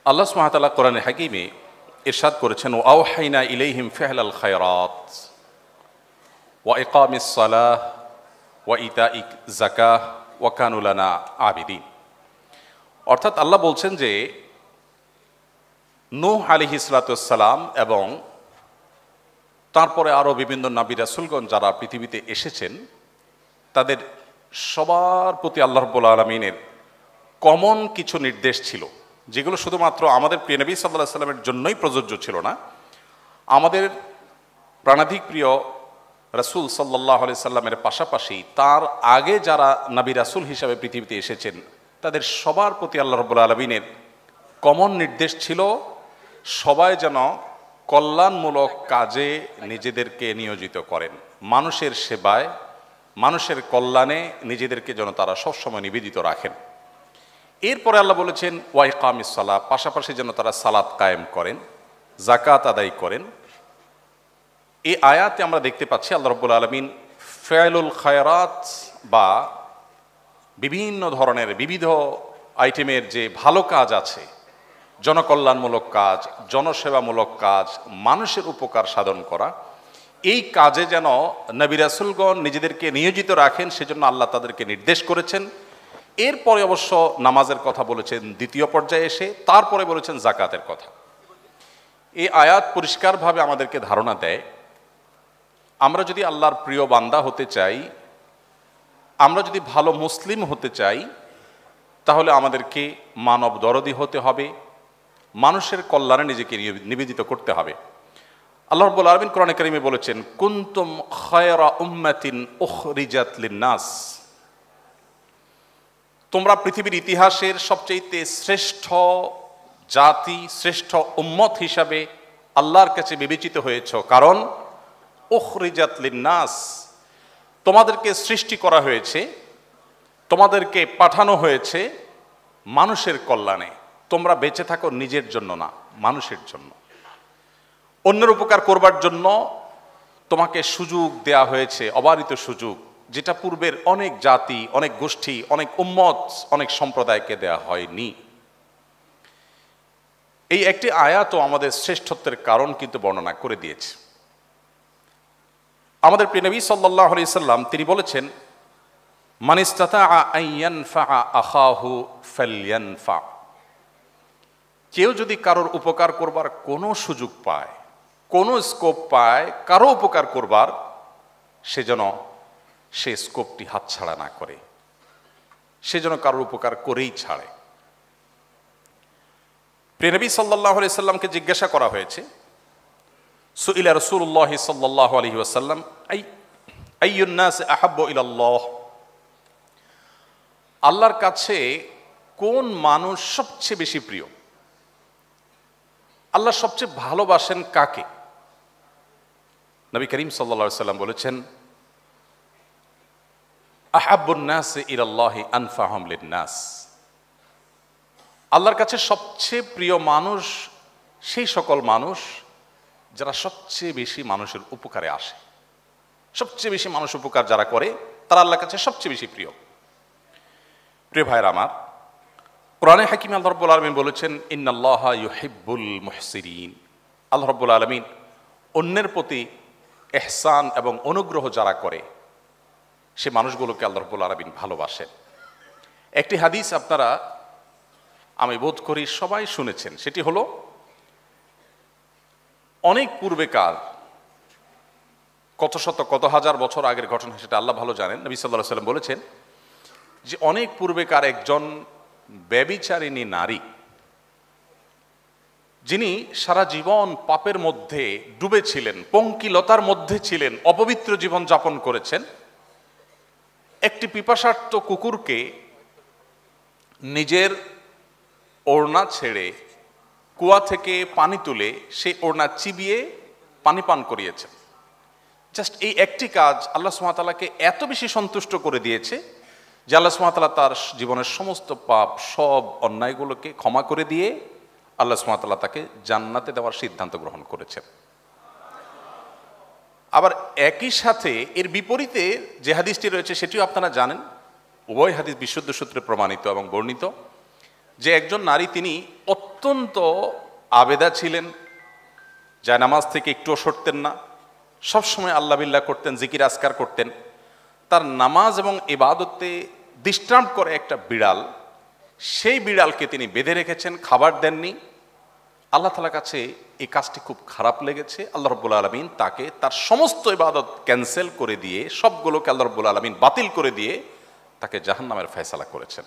আল্লাহ সুবহানাহু ওয়া তাআলা কোরআনে হাকিমে ইরশাদ করেছেন, ওয়া আওহাইনা ইলাইহিম ফি'লাল খায়রাত ওয়া ইকামিস সালাহ ওয়া ইতাইজ যাকাহ ওয়া কানু লানা আবিদিন। অর্থাৎ আল্লাহ বলছেন যে নূহ আলাইহিস সালাতু ওয়াস সালাম এবং তারপরে আরও বিভিন্ন নবী রাসূলগণ যারা পৃথিবীতে এসেছেন তাদের সবার প্রতি আল্লাহ রাব্বুল আলামিনের কমন কিছু নির্দেশ ছিল, যেগুলো শুধুমাত্র আমাদের প্রিয় নবী সাল্লাল্লাহু আলাইহি সাল্লামের জন্যই প্রযোজ্য ছিল না, আমাদের প্রাণাধিক প্রিয় রাসূল সাল্লাল্লাহু আলাইহি সাল্লামের পাশাপাশি তার আগে যারা নবী রাসূল হিসাবে পৃথিবীতে এসেছেন তাদের সবার প্রতি আল্লাহ রাব্বুল আলামিনের কমন নির্দেশ ছিল সবাই যেন কল্যাণমূলক কাজে নিজেদেরকে নিয়োজিত করেন, মানুষের সেবায়, মানুষের কল্যাণে নিজেদেরকে যেন তারা সবসময় নিবেদিত রাখেন। এরপরে আল্লাহ বলেছেন ওয়া ইকামিস সালাহ, পাশাপাশি যেন তারা সালাত কায়েম করেন, যাকাত আদায় করেন। এই আয়াতে আমরা দেখতে পাচ্ছি আল্লাহ রাব্বুল আলামিন ফি'লুল খায়রাত বা বিভিন্ন ধরনের বিবিধ আইটেমের যে ভালো কাজ আছে, জনকল্যাণমূলক কাজ, জনসেবামূলক কাজ, মানুষের উপকার সাধন করা, এই কাজে যেন নবী রাসূলগণ নিজেদেরকে নিয়োজিত রাখেন সেজন্য আল্লাহ তাদেরকে নির্দেশ করেছেন। এরপরে অবশ্য নামাজের কথা বলেছেন দ্বিতীয় পর্যায়ে এসে, তারপরে বলেছেন যাকাতের কথা। এই আয়াত পরিষ্কারভাবে আমাদেরকে ধারণা দেয় আমরা যদি আল্লাহর প্রিয় বান্দা হতে চাই, আমরা যদি ভালো মুসলিম হতে চাই, তাহলে আমাদেরকে মানব দরদী হতে হবে, মানুষের কল্যাণে নিজেকে নিবেদিত করতে হবে। আল্লাহ রাব্বুল আলামিন কোরআনে কারিমে বলেছেন কুনতুম খায়রা উম্মাতিন উখরিজাত লিন-নাস, তোমরা পৃথিবীর ইতিহাসের সবচেয়ে শ্রেষ্ঠ জাতি, শ্রেষ্ঠ উম্মত হিসাবে আল্লাহর কাছে বিবেচিত হয়েছ, কারণ উখরিজাত লিন-নাস, তোমাদেরকে সৃষ্টি করা হয়েছে, তোমাদেরকে পাঠানো হয়েছে মানুষের কল্যাণে। তোমরা বেঁচে থাকো নিজের জন্য না, মানুষের জন্য, অন্যের উপকার করবার জন্য তোমাকে সুযোগ দেয়া হয়েছে, অবারিত সুযোগ, যেটা পূর্বের অনেক জাতি, অনেক গোষ্ঠী, অনেক উম্মত, অনেক সম্প্রদায়কে দেয়া হয়নি। এই একটি আয়াতও আমাদের শ্রেষ্ঠত্বের কারণ কিন্তু বর্ণনা করে দিয়েছে। আমাদের প্রিয় নবী সাল্লাল্লাহু আলাইহি সাল্লাম তিনি বলেছেন মান ইসতাতাআ আন ইয়ানফাআ আখাহু ফালইয়ানফা, কেউ যদি কারোর উপকার করবার কোনো সুযোগ পায়, কোনো স্কোপ পায় কারো উপকার করবার, সে যেন সে স্কোপটি হাতছাড়া না করে, সে যেন কারোর উপকার করেই ছাড়ে। প্রিয় নবী সাল্লাল্লাহু আলাইহি সাল্লামকে জিজ্ঞাসা করা হয়েছে, সুইলা রাসূলুল্লাহ সাল্লাল্লাহু আলাইহি ওয়াসাল্লাম আইয়ুন নাস আহাব্বু ইলাল্লাহ, আল্লাহর কাছে কোন মানুষ সবচেয়ে বেশি প্রিয়, আল্লাহ সবচেয়ে ভালোবাসেন কাকে? নবী করিম সাল্লাল্লাহু আলাইহি সাল্লাম বলেছেন আহাব্বুন নাস ইলাল্লাহি আনফাহুম লিন-নাস, আল্লাহর কাছে সবচেয়ে প্রিয় মানুষ সেই সকল মানুষ যারা সবচেয়ে বেশি মানুষের উপকারে আসে, সবচেয়ে বেশি মানুষ উপকার যারা করে তারা আল্লাহর কাছে সবচেয়ে বেশি প্রিয়। প্রিয় ভাইরা আমার, কোরআনে হাকিমে আল্লাহ রাব্বুল আলামিন বলেছেন ইন্নাল্লাহা ইউহিব্বুল মুহসিনিন, আল্লাহ রাব্বুল আলামিন অন্যের প্রতি ইহসান এবং অনুগ্রহ যারা করে সে মানুষগুলোকে আল্লাহ রাব্বুল আলামিন ভালোবাসেন। একটি হাদিস আপনারা আমি বোধ করি সবাই শুনেছেন, সেটি হলো অনেক পূর্বেকার, কত শত কত হাজার বছর আগের ঘটনা, সেটা আল্লাহ ভালো জানেন। নবী সাল্লাল্লাহু আলাইহি সাল্লাম বলেছেন যে অনেক পূর্বেকার একজন ব্যভিচারিণী নারী, যিনি সারা জীবন পাপের মধ্যে ডুবে ছিলেন, পঙ্কিলতার মধ্যে ছিলেন, অপবিত্র জীবন যাপন করেছেন, একটি পিপাসার্ত কুকুরকে নিজের ওড়না ছেড়ে কুয়া থেকে পানি তুলে সেই ওড়না চিবিয়ে পানি পান করিয়েছেন। জাস্ট এই একটি কাজ আল্লাহ সুবহানাহু ওয়া তাআলাকে এত বেশি সন্তুষ্ট করে দিয়েছে যে আল্লাহ সুবহানাহু ওয়া তাআলা তার জীবনের সমস্ত পাপ, সব অন্যায়গুলোকে ক্ষমা করে দিয়ে আল্লাহ সুবহানাহু ওয়া তাআলা তাকে জান্নাতে দেওয়ার সিদ্ধান্ত গ্রহণ করেছেন। আবার একই সাথে এর বিপরীতে যে হাদিসটি রয়েছে সেটিও আপনারা জানেন, উভয় হাদিস বিশুদ্ধ সূত্রে প্রমাণিত এবং বর্ণিত, যে একজন নারী তিনি অত্যন্ত আবেদা ছিলেন, জায়নামাজ থেকে একটুও সরতেন না, সবসময় আল্লাহ বিল্লাহ করতেন, জিকির আজকার করতেন। তার নামাজ এবং ইবাদতে ডিস্টার্ব করে একটা বিড়াল, সেই বিড়ালকে তিনি বেঁধে রেখেছেন, খাবার দেননি। আল্লাহ তাআলার কাছে এই কাজটি খুব খারাপ লেগেছে। আল্লাহ রাব্বুল আলামিন তাকে তার সমস্ত ইবাদত ক্যান্সেল করে দিয়ে, সবগুলোকে আল্লাহ রাব্বুল আলামিন বাতিল করে দিয়ে তাকে জাহান্নামের ফয়সালা করেছেন।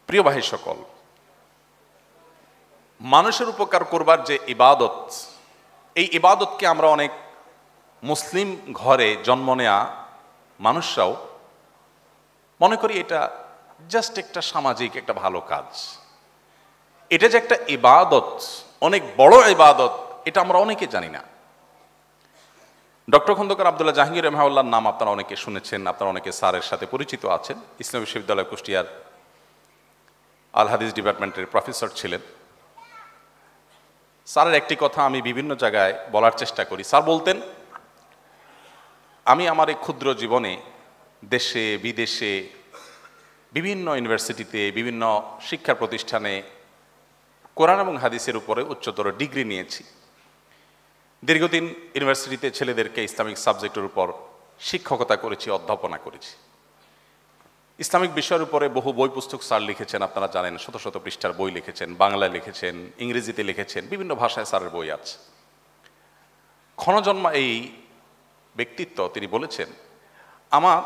প্রিয় ভাই সকল, মানুষের উপকার করবার যে ইবাদত, এই ইবাদতকে আমরা অনেক মুসলিম ঘরে জন্ম নেয়া মানুষরাও মনে করি এটা জাস্ট একটা সামাজিক একটা ভালো কাজ। এটা যে একটা ইবাদত, অনেক বড় ইবাদত, এটা আমরা অনেকে জানি না। ডক্টর খন্দকার আব্দুল্লাহ জাহাঙ্গীর রহমাহুল্লাহর নাম আপনারা অনেকে শুনেছেন, আপনারা অনেকে স্যারের সাথে পরিচিত আছেন। ইসলামী বিশ্ববিদ্যালয় কুষ্টিয়ার আল হাদিস ডিপার্টমেন্টের প্রফেসর ছিলেন। স্যারের একটি কথা আমি বিভিন্ন জায়গায় বলার চেষ্টা করি। স্যার বলতেন, আমি আমার এই ক্ষুদ্র জীবনে দেশে বিদেশে বিভিন্ন ইউনিভার্সিটিতে, বিভিন্ন শিক্ষা প্রতিষ্ঠানে কোরআন এবং হাদিসের উপরে উচ্চতর ডিগ্রি নিয়েছি। দীর্ঘদিন ইউনিভার্সিটিতে ছেলেদেরকে ইসলামিক সাবজেক্টের উপর শিক্ষকতা করেছি, অধ্যাপনা করেছি। ইসলামিক বিষয়ের উপরে বহু বই পুস্তক স্যার লিখেছেন, আপনারা জানেন, শত শত পৃষ্ঠার বই লিখেছেন, বাংলায় লিখেছেন, ইংরেজিতে লিখেছেন, বিভিন্ন ভাষায় স্যারের বই আছে। ক্ষণজন্মা এই ব্যক্তিত্ব, তিনি বলেছেন, আমার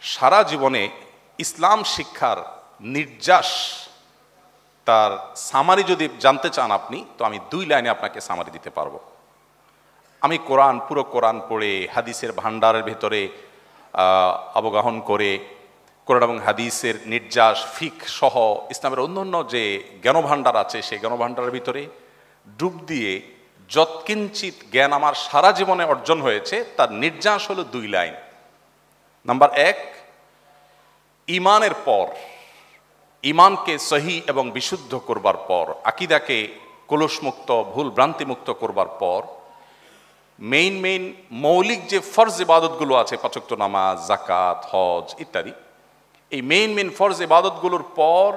সারা জীবনে ইসলাম শিক্ষার নির্যাস, তার সামারি যদি জানতে চান আপনি, তো আমি 2 লাইনে আপনাকে সামারি দিতে পারবো। আমি কোরআন, পুরো কোরআন পড়ে হাদিসের ভান্ডারের ভেতরে অবগাহন করে কোরআন এবং হাদিসের নির্যাস, ফিক সহ ইসলামের অন্যান্য যে জ্ঞানভাণ্ডার আছে, সেই জ্ঞানভাণ্ডারের ভিতরে ডুব দিয়ে যৎকিঞ্চিত জ্ঞান আমার সারা জীবনে অর্জন হয়েছে, তার নির্যাস হলো 2 লাইন। নাম্বার 1, ইমানের পর, ইমানকে সহি এবং বিশুদ্ধ করবার পর, আকীদাকে কলুষমুক্ত, ভুল ভ্রান্তিমুক্ত করবার পর, মেইন মৌলিক যে ফরজ ইবাদতগুলো আছে, 5 ওয়াক্ত নামাজ, যাকাত, হজ ইত্যাদি, এই মেইন ফরজ ইবাদতগুলোর পর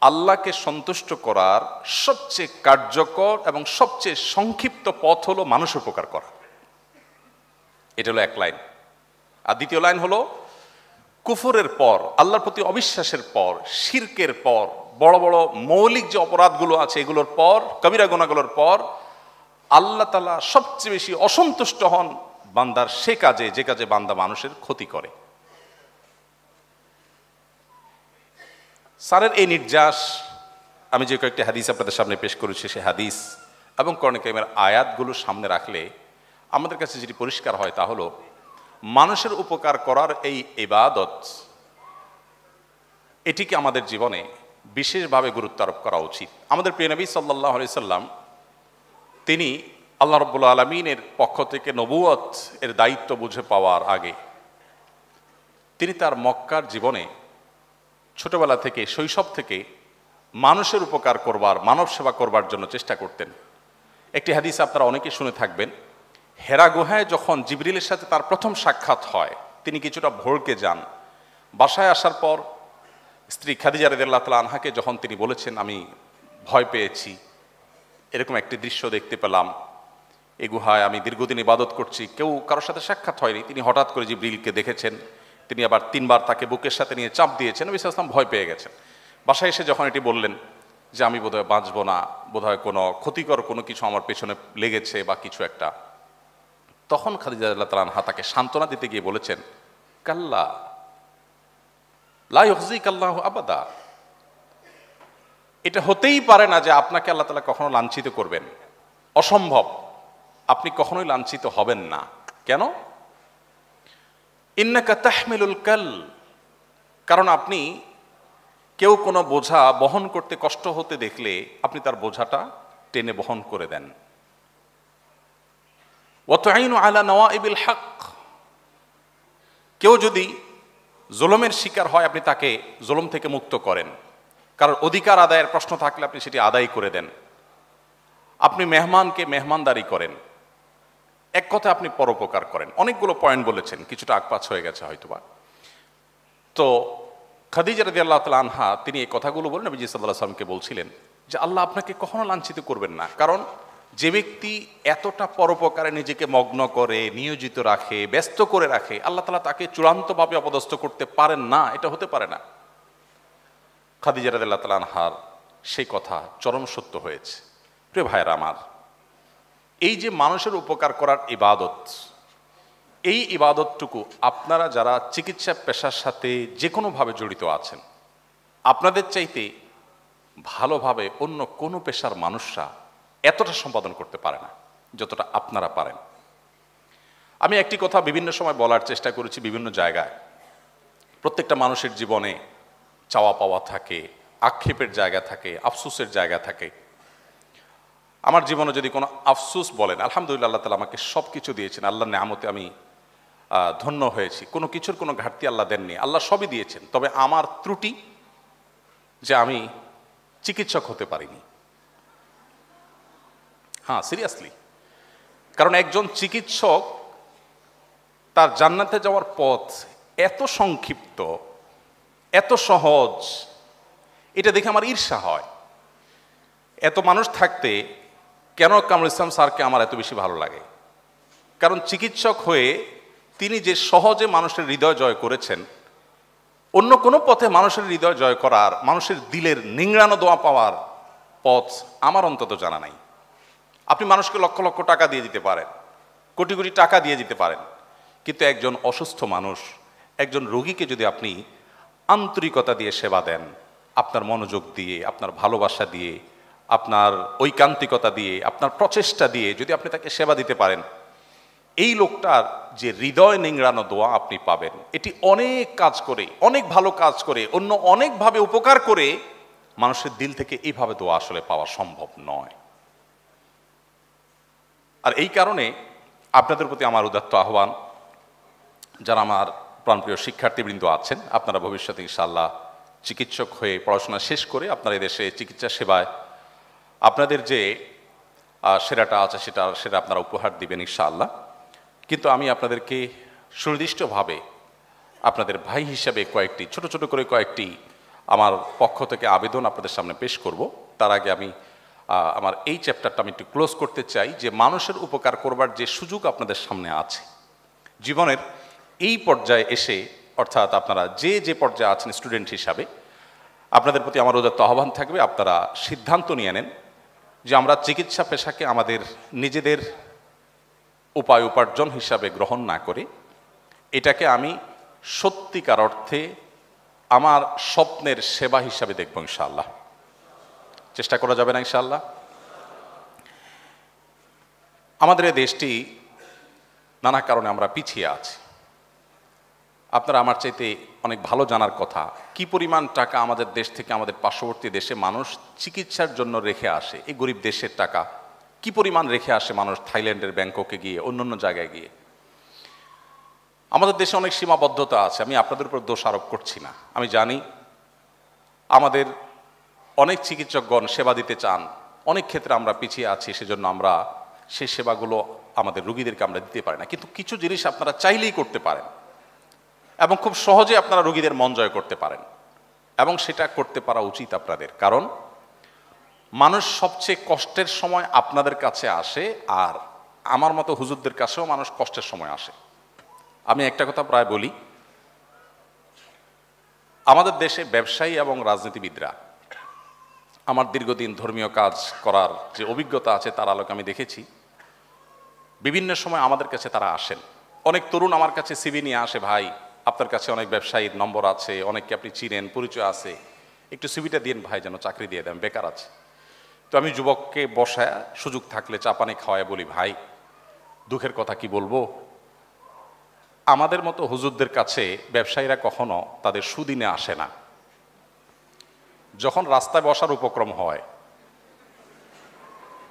আল্লাহকে সন্তুষ্ট করার সবচেয়ে কার্যকর এবং সবচেয়ে সংক্ষিপ্ত পথ হলো মানুষ উপকার করা। এটা হলো 1 লাইন। আর দ্বিতীয় লাইন হলো, কুফরের পর, আল্লাহর প্রতি অবিশ্বাসের পর, শিরকের পর, বড় বড় মৌলিক যে অপরাধগুলো আছে এগুলোর পর, কবিরা গুনাহগুলোর পর আল্লাহ তাআলা সবচেয়ে বেশি অসন্তুষ্ট হন বান্দার সে কাজে, যে কাজে বান্দা মানুষের ক্ষতি করে। স্যারের এই নির্যাস আমি যে কয়েকটি হাদিস আপনাদের সামনে পেশ করেছি, সে হাদিস এবং কোরআন কারীমের আয়াতগুলো সামনে রাখলে আমাদের কাছে যেটি পরিষ্কার হয় তা হলো, মানুষের উপকার করার এই ইবাদত, এটিকে আমাদের জীবনে বিশেষভাবে গুরুত্ব আরোপ করা উচিত। আমাদের প্রিয় নবী সাল্লাল্লাহু আলাইহি সাল্লাম, তিনি আল্লাহ রাব্বুল আলামিনের পক্ষ থেকে নবুয়ত এর দায়িত্ব বুঝে পাওয়ার আগে তিনি তার মক্কার জীবনে ছোটবেলা থেকে, শৈশব থেকে মানুষের উপকার করবার, মানব সেবা করবার জন্য চেষ্টা করতেন। একটি হাদিস আপনারা অনেকে শুনে থাকবেন, হেরা গুহায় যখন জিবরিলের সাথে তার প্রথম সাক্ষাৎ হয়, তিনি কিছুটা ভড়কে যান। বাসায় আসার পর স্ত্রী খাদিজা রাদিয়াল্লাহু তাআলা আনহাকে যখন তিনি বলেছেন, আমি ভয় পেয়েছি, এরকম একটি দৃশ্য দেখতে পেলাম, এই গুহায় আমি দীর্ঘদিন ইবাদত করছি, কেউ কারোর সাথে সাক্ষাৎ হয়নি, তিনি হঠাৎ করে জিবরিলকে দেখেছেন, তিনি আবার 3 বার তাকে বুকের সাথে নিয়ে চাপ দিয়েছেন, নবী সাল্লাল্লাহু আলাইহি ওয়াসাল্লাম ভয় পেয়ে গেছেন। বাসায় এসে যখন এটি বললেন যে আমি বোধহয় বাঁচবো না, বোধহয় কোনো ক্ষতিকর কোনো কিছু আমার পেছনে লেগেছে বা কিছু একটা, তখন খাদিজা রাদিয়াল্লাহু তাআলা আনহা তাকে সান্ত্বনা দিতে গিয়ে বলেছেন, কাল্লা লা ইউখজিকাল্লাহু আবাদা, এটা হতেই পারে না যে আপনাকে আল্লাহ তাআলা কখনো লাঞ্ছিত করবেন, অসম্ভব, আপনি কখনোই লাঞ্ছিত হবেন না। কেন? ইন্নাকা তাহমিলুল কাল, কারণ আপনি কেউ কোনো বোঝা বহন করতে কষ্ট হতে দেখলে আপনি তার বোঝাটা টেনে বহন করে দেন। ওয়া তুঈনু আলা নওয়াইবিল হক, কেউ যদি জুলুমের শিকার হয় আপনি তাকে জুলুম থেকে মুক্ত করেন, কারণ অধিকার আদায়ের প্রশ্ন থাকলে আপনি সেটি আদায় করে দেন। আপনি মেহমানকে মেহমানদারি করেন, এক কথা আপনি পরোপকার করেন। অনেকগুলো পয়েন্ট বলেছেন, কিছুটা আগপাছ হয়ে গেছে হয়তোবা। তো খাদিজা রাদিয়াল্লাহু তাআলা আনহা তিনি এই কথাগুলো বলে নবীজি সাল্লাল্লাহু আলাইহি ওয়াসাল্লামকে বলছিলেন যে আল্লাহ আপনাকে কখনো লাঞ্ছিত করবেন না, কারণ যে ব্যক্তি এতটা পরোপকারে নিজেকে মগ্ন করে, নিয়োজিত রাখে, ব্যস্ত করে রাখে, আল্লাহ তাআলা তাকে চূড়ান্তভাবে অপদস্থ করতে পারেন না, এটা হতে পারে না। খাদিজা রাদিয়াল্লাহু তাআলা আনহার সেই কথা চরম সত্য হয়েছে। প্রিয় ভাইয়েরা আমার, এই যে মানুষের উপকার করার ইবাদত, এই ইবাদতটুকু আপনারা যারা চিকিৎসা পেশার সাথে যে কোনোভাবে জড়িত আছেন, আপনাদের চাইতে ভালোভাবে অন্য কোনো পেশার মানুষরা এতটা সম্পাদন করতে পারে না যতটা আপনারা পারেন। আমি একটি কথা বিভিন্ন সময় বলার চেষ্টা করেছি বিভিন্ন জায়গায়। প্রত্যেকটা মানুষের জীবনে চাওয়া পাওয়া থাকে, আক্ষেপের জায়গা থাকে, আফসোসের জায়গা থাকে। আমার জীবনে যদি কোনো আফসোস বলেন, আলহামদুলিল্লাহ আল্লাহ তাআলা আমাকে সব কিছু দিয়েছেন, আল্লাহর নেয়ামতে আমি ধন্য হয়েছি, কোনো কিছুর কোনো ঘাটতি আল্লাহ দেননি, আল্লাহ সবই দিয়েছেন। তবে আমার ত্রুটি যে আমি চিকিৎসক হতে পারিনি। হ্যাঁ, সিরিয়াসলি, কারণ একজন চিকিৎসক তার জান্নাতে যাওয়ার পথ এত সংক্ষিপ্ত, এত সহজ, এটা দেখে আমার ঈর্ষা হয়। এত মানুষ থাকতে কেন কামরুল ইসলাম স্যারকে আমার এত বেশি ভালো লাগে? কারণ চিকিৎসক হয়ে তিনি যে সহজে মানুষের হৃদয় জয় করেছেন, অন্য কোনো পথে মানুষের হৃদয় জয় করার, মানুষের দিলের নিংড়ানো দোয়া পাওয়ার পথ আমার অন্তত জানা নাই। আপনি মানুষকে লক্ষ লক্ষ টাকা দিয়ে দিতে পারেন, কোটি কোটি টাকা দিয়ে দিতে পারেন, কিন্তু একজন অসুস্থ মানুষ, একজন রোগীকে যদি আপনি আন্তরিকতা দিয়ে সেবা দেন, আপনার মনোযোগ দিয়ে, আপনার ভালোবাসা দিয়ে, আপনার ঐকান্তিকতা দিয়ে, আপনার প্রচেষ্টা দিয়ে যদি আপনি তাকে সেবা দিতে পারেন, এই লোকটার যে হৃদয় নিংড়ানো দোয়া আপনি পাবেন, এটি অনেক কাজ করে, অনেক ভালো কাজ করে, অন্য অনেকভাবে উপকার করে মানুষের দিল থেকে এইভাবে দোয়া আসলে পাওয়া সম্ভব নয়। আর এই কারণে আপনাদের প্রতি আমার উদাত্ত আহ্বান, যারা আমার প্রাণপ্রিয় শিক্ষার্থীবৃন্দ আছেন, আপনারা ভবিষ্যতে ইনশাআল্লাহ চিকিৎসক হয়ে পড়াশোনা শেষ করে আপনারা এদেশে চিকিৎসা সেবায় আপনাদের যে সেরাটা আছে সেটা আপনারা উপহার দিবেন ইনশাআল্লাহ। কিন্তু আমি আপনাদেরকে সুনির্দিষ্টভাবে আপনাদের ভাই হিসাবে ছোট ছোট করে কয়েকটি আমার পক্ষ থেকে আবেদন আপনাদের সামনে পেশ করব। তার আগে আমি আমার এই চ্যাপ্টারটা আমি একটু ক্লোজ করতে চাই যে মানুষের উপকার করবার যে সুযোগ আপনাদের সামনে আছে জীবনের এই পর্যায়ে এসে, অর্থাৎ আপনারা যে পর্যায়ে আছেন স্টুডেন্ট হিসাবে, আপনাদের প্রতি আমার উদাত্ত আহ্বান থাকবে, আপনারা সিদ্ধান্ত নিয়ে নেন যে আমরা চিকিৎসা পেশাকে আমাদের নিজেদের উপায় উপার্জন হিসাবে গ্রহণ না করে এটাকে আমি সত্যিকার অর্থে আমার স্বপ্নের সেবা হিসাবে দেখব ইনশাআল্লাহ। চেষ্টা করা যাবে না ইনশাআল্লাহ? আমাদের এই দেশটি নানা কারণে আমরা পিছিয়ে আছি। আপনারা আমার চাইতে অনেক ভালো জানার কথা কি পরিমাণ টাকা আমাদের দেশ থেকে আমাদের পার্শ্ববর্তী দেশে মানুষ চিকিৎসার জন্য রেখে আসে। এই গরিব দেশের টাকা কি পরিমাণ রেখে আসে মানুষ থাইল্যান্ডের ব্যাংককে গিয়ে, অন্যান্য জায়গায় গিয়ে। আমাদের দেশে অনেক সীমাবদ্ধতা আছে, আমি আপনাদের উপর দোষ আরোপ করছি না। আমি জানি আমাদের অনেক চিকিৎসকগণ সেবা দিতে চান, অনেক ক্ষেত্রে আমরা পিছিয়ে আছি, সেজন্য আমরা সেই সেবাগুলো আমাদের রোগীদেরকে আমরা দিতে পারি না। কিন্তু কিছু জিনিস আপনারা চাইলেই করতে পারেন এবং খুব সহজে আপনারা রোগীদের মন জয় করতে পারেন, এবং সেটা করতে পারা উচিত আপনাদের। কারণ মানুষ সবচেয়ে কষ্টের সময় আপনাদের কাছে আসে, আর আমার মতো হুজুরদের কাছেও মানুষ কষ্টের সময় আসে। আমি একটা কথা প্রায় বলি, আমাদের দেশে ব্যবসায়ী এবং রাজনীতিবিদরা, আমার দীর্ঘদিন ধর্মীয় কাজ করার যে অভিজ্ঞতা আছে তার আলোকে আমি দেখেছি, বিভিন্ন সময় আমাদের কাছে তারা আসেন। অনেক তরুণ আমার কাছে সিভি নিয়ে আসে, ভাই আপনার কাছে অনেক ব্যবসায়ীর নম্বর আছে, অনেককে আপনি চিনেন, পরিচয় আছে, একটু সিভিটা দিন ভাই, যেন চাকরি দিয়ে দেন, বেকার আছে। তো আমি যুবককে বসায় সুযোগ থাকলে চা পানি খাওয়ায় বলি, ভাই দুঃখের কথা কি বলবো, আমাদের মতো হুজুরদের কাছে ব্যবসায়ীরা কখনো তাদের সুদিনে আসে না। যখন রাস্তায় বসার উপক্রম হয়,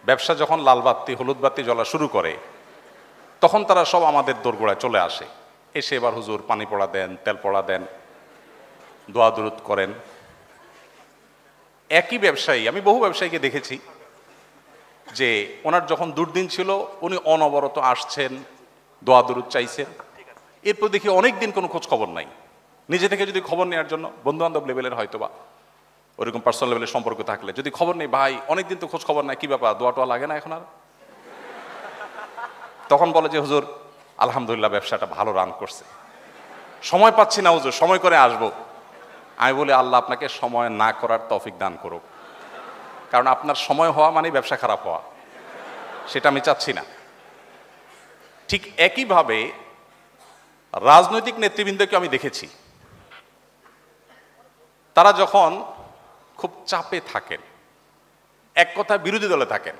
ব্যবসা যখন লাল বাতি হলুদ বাতি জ্বলা শুরু করে, তখন তারা সব আমাদের দোরগোড়ায় চলে আসে, এসে এবার হুজুর পানি পড়া দেন, তেল পড়া দেন, দোয়া দুরুদ করেন। একই ব্যবসায়ী, আমি বহু ব্যবসায়ীকে দেখেছি যে ওনার যখন দুর্দিন ছিল উনি অনবরত আসছেন, দোয়া দুরুদ চাইছেন, এরপর দেখি অনেক দিন কোনো খোঁজ খবর নাই। নিজে থেকে যদি খবর নেওয়ার জন্য বন্ধু বান্ধব লেভেলের হয়তোবা ওরকম পার্সোনাল লেভেলের সম্পর্ক থাকলে যদি খবর নেই, ভাই অনেকদিন তো খোঁজ খবর নাই, কি ব্যাপার, দোয়া টোয়া লাগে না এখন আর? তখন বলে যে হুজুর আলহামদুলিল্লাহ ব্যবসাটা ভালো রান করছে, সময় পাচ্ছি না হুজুর, সময় করে আসবো। আমি বলি আল্লাহ আপনাকে সময় না করার তৌফিক দান করুক, কারণ আপনার সময় হওয়া মানে ব্যবসা খারাপ হওয়া, সেটা আমি চাচ্ছি না। ঠিক একইভাবে রাজনৈতিক নেতৃবৃন্দকে আমি দেখেছি, তারা যখন খুব চাপে থাকেন, এক কথা বিরোধী দলে থাকেন,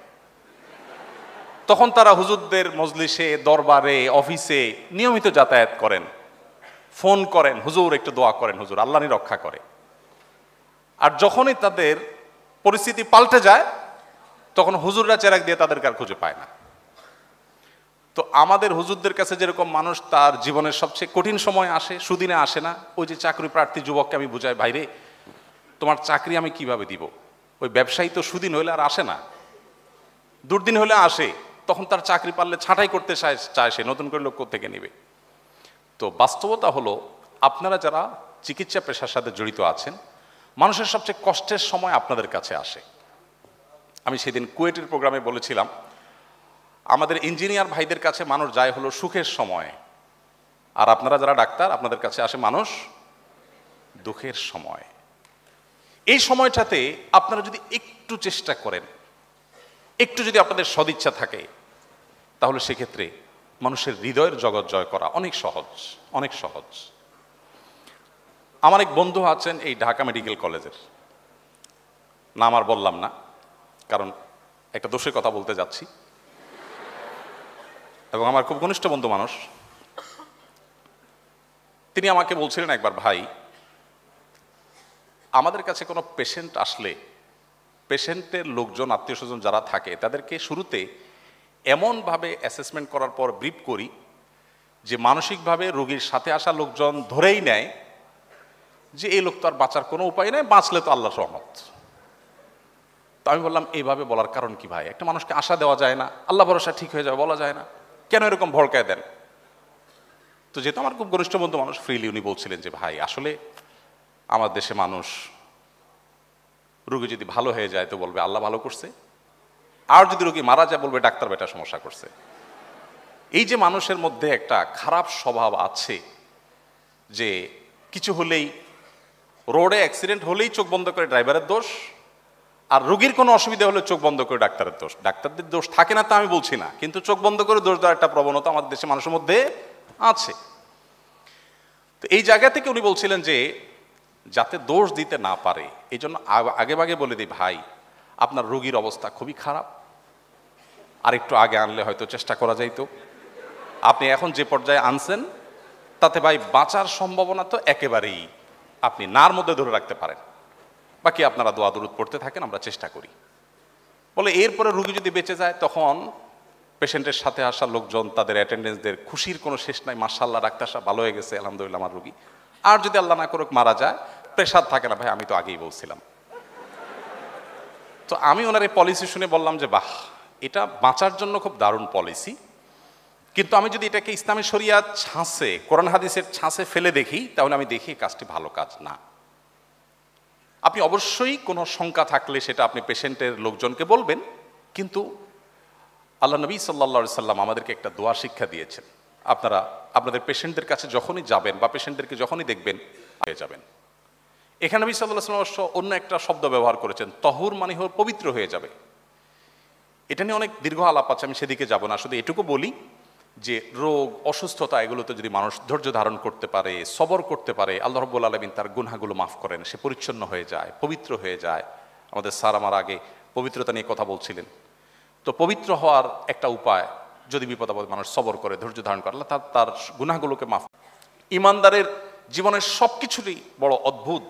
তখন তারা হুজুরদের মজলিসে, দরবারে, অফিসে নিয়মিত যাতায়াত করেন, ফোন করেন, হুজুর একটু দোয়া করেন, হুজুর আল্লাহ নি রক্ষা করে। আর যখনই তাদের পরিস্থিতি পাল্টে যায় তখন হুজুররা চেরাক দিয়ে তাদেরকে আর খুঁজে পায় না। তো আমাদের হুজুরদের কাছে যেরকম মানুষ তার জীবনের সবচেয়ে কঠিন সময় আসে, সুদিনে আসে না, ওই যে চাকরি প্রার্থী যুবককে আমি বুঝাই, ভাইরে তোমার চাকরি আমি কিভাবে দিব, ওই ব্যবসায়ী তো সুদিন হইলে আর আসে না, দুর্দিন হলে আসে, তখন তার চাকরি পারলে ছাঁটাই করতে চায় সে, নতুন করে লোক থেকে নেবে। তো বাস্তবতা হলো আপনারা যারা চিকিৎসা পেশার সাথে জড়িত আছেন, মানুষের সবচেয়ে কষ্টের সময় আপনাদের কাছে আসে। আমি সেদিন কুয়েটের প্রোগ্রামে বলেছিলাম, আমাদের ইঞ্জিনিয়ার ভাইদের কাছে মানুষ যায় হলো সুখের সময়, আর আপনারা যারা ডাক্তার আপনাদের কাছে আসে মানুষ দুঃখের সময়। এই সময়টাতে আপনারা যদি একটু চেষ্টা করেন, একটু যদি আপনাদের সদিচ্ছা থাকে, তাহলে সেক্ষেত্রে মানুষের হৃদয়ের জগৎ জয় করা অনেক সহজ, অনেক সহজ। আমার এক বন্ধু আছেন এই ঢাকা মেডিকেল কলেজের, নাম আর বললাম না কারণ একটা দোষের কথা বলতে যাচ্ছি, এবং আমার খুব ঘনিষ্ঠ বন্ধু মানুষ। তিনি আমাকে বলছিলেন একবার, ভাই আমাদের কাছে কোনো পেশেন্ট আসলে পেশেন্টের লোকজন, আত্মীয় স্বজন যারা থাকে তাদেরকে শুরুতে এমনভাবে অ্যাসেসমেন্ট করার পর ব্রিফ করি যে মানসিকভাবে রোগীর সাথে আসা লোকজন ধরেই নেয় যে এই লোক তো আর বাঁচার কোনো উপায় নেই, বাঁচলে তো আল্লাহর রহমত। তো আমি বললাম এইভাবে বলার কারণ কি ভাই, একটা মানুষকে আশা দেওয়া যায় না, আল্লাহ ভরসা ঠিক হয়ে যাবে বলা যায় না, কেন এরকম ভড়কায় দেন? তো যেহেতু আমার খুব ঘনিষ্ঠ বন্ধু মানুষ, ফ্রিলি উনি বলছিলেন যে ভাই আসলে আমার দেশে মানুষ রোগী যদি ভালো হয়ে যায় তো বলবে আল্লাহ ভালো করছে, আর যদি রোগী মারা যায় বলবে ডাক্তার বেটা সমস্যা করছে। এই যে মানুষের মধ্যে একটা খারাপ স্বভাব আছে যে কিছু হলেই, রোডে অ্যাক্সিডেন্ট হলেই চোখ বন্ধ করে ড্রাইভারের দোষ, আর রোগীর কোনো অসুবিধা হলে চোখ বন্ধ করে ডাক্তারের দোষ। ডাক্তারদের দোষ থাকে না তা আমি বলছি না, কিন্তু চোখ বন্ধ করে দোষ দেওয়ার একটা প্রবণতা আমাদের দেশে মানুষের মধ্যে আছে। তো এই জায়গা থেকে উনি বলছিলেন যে যাতে দোষ দিতে না পারে এই জন্য আগে ভাগে বলে দিই, ভাই আপনার রোগীর অবস্থা খুবই খারাপ, আর একটু আগে আনলে হয়তো চেষ্টা করা যাইতো, আপনি এখন যে পর্যায়ে আনছেন তাতে ভাই বাঁচার সম্ভাবনা তো একেবারেই আপনি নার মধ্যে ধরে রাখতে পারেন, বাকি আপনারা দোয়া দরুদ পড়তে থাকেন, আমরা চেষ্টা করি। বলে এরপরে রোগী যদি বেঁচে যায় তখন পেশেন্টের সাথে আসা লোকজন, তাদের অ্যাটেন্ডেন্সদের খুশির কোনো শেষ নাই, মাশাআল্লাহ ডাক্তার সাহেব ভালো হয়ে গেছে, আলহামদুলিল্লাহ আমার রোগী। আর যদি আল্লাহ না করুক মারা যায়, প্রেশার থাকে না, ভাই আমি তো আগেই বলছিলাম। তো আমি ওনার এই পলিসি শুনে বললাম যে বাহ, এটা বাঁচার জন্য খুব দারুণ পলিসি, কিন্তু আমি যদি এটাকে ইসলামী শরিয়াত ছাঁচে, কোরআন হাদিসের ছাঁচে ফেলে দেখি, তাহলে আমি দেখি কাজটি ভালো কাজ না। আপনি অবশ্যই কোনো শঙ্কা থাকলে সেটা আপনি পেশেন্টের লোকজনকে বলবেন, কিন্তু আল্লাহ নবী সাল্লাল্লাহু সাল্লাম আমাদেরকে একটা দোয়া শিক্ষা দিয়েছেন, আপনারা আপনাদের পেশেন্টদের কাছে যখনই যাবেন বা পেশেন্টদেরকে যখনই দেখবেন হয়ে যাবেন। এখানে নবী সাল্লাল্লাহু আলাইহি ওয়াসাল্লাম অন্য একটা শব্দ ব্যবহার করেছেন, তহুর মানে হল পবিত্র হয়ে যাবে। এটা নিয়ে অনেক দীর্ঘ আলাপ আছে, আমি সেদিকে যাব না, শুধু এটুকু বলি যে রোগ অসুস্থতা এগুলোতে যদি মানুষ ধৈর্য ধারণ করতে পারে, সবর করতে পারে, আল্লাহ রাব্বুল আলামিন তার গুনাহগুলো মাফ করেন, সে পরিচ্ছন্ন হয়ে যায়, পবিত্র হয়ে যায়। আমাদের স্যার আমার আগে পবিত্রতা নিয়ে কথা বলছিলেন, তো পবিত্র হওয়ার একটা উপায়, যদি বিপদ আপদে মানুষ সবর করে, ধৈর্য ধারণ করে, আল্লাহ তার গুনাহগুলোকে মাফ। ইমানদারের জীবনের সব কিছুরই বড় অদ্ভুত,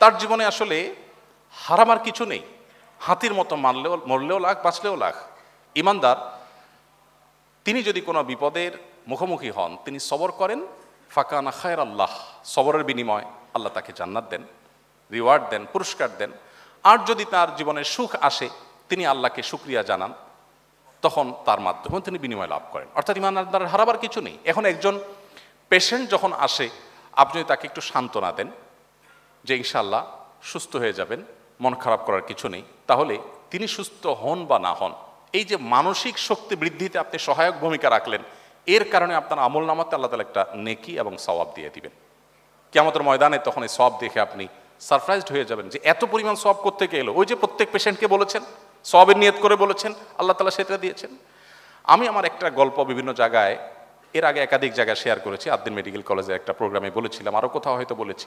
তার জীবনে আসলে হারামার কিছু নেই, হাতির মতো মারলেও মরলেও লাখ, বাঁচলেও লাখ। ইমানদার তিনি যদি কোনো বিপদের মুখোমুখি হন, তিনি সবর করেন, ফাকানা খায়র আল্লাহ, সবরের বিনিময় আল্লাহ তাকে জান্নাত দেন, রিওয়ার্ড দেন, পুরস্কার দেন। আর যদি তার জীবনে সুখ আসে, তিনি আল্লাহকে শুকরিয়া জানান, তখন তার মাধ্যমে তিনি বিনিময় লাভ করেন। অর্থাৎ ইমানদারের হারাবার কিছু নেই। এখন একজন পেশেন্ট যখন আসে, আপনি যদি তাকে একটু সান্ত্বনা দেন যে ইনশাআল্লাহ সুস্থ হয়ে যাবেন, মন খারাপ করার কিছু নেই, তাহলে তিনি সুস্থ হন বা না হন, এই যে মানসিক শক্তি বৃদ্ধিতে আপনি সহায়ক ভূমিকা রাখলেন, এর কারণে আপনার আমল নামাতে আল্লাহ তাআলা একটা নেকি এবং সওয়াব দিয়ে দিবেন। কিয়ামতের ময়দানে তখন এই সওয়াব দেখে আপনি সারপ্রাইজড হয়ে যাবেন যে এত পরিমাণ সওয়াব কোত্থেকে এলো। ওই যে প্রত্যেক পেশেন্টকে বলেছেন, সওয়াবের নিয়ত করে বলেছেন, আল্লাহ তাআলা সেটা দিয়েছেন। আমি আমার একটা গল্প বিভিন্ন জায়গায় এর আগে একাধিক জায়গায় শেয়ার করেছি, আদ্দিন মেডিকেল কলেজের একটা প্রোগ্রামে বলেছিলাম, আরও কোথাও হয়তো বলেছি।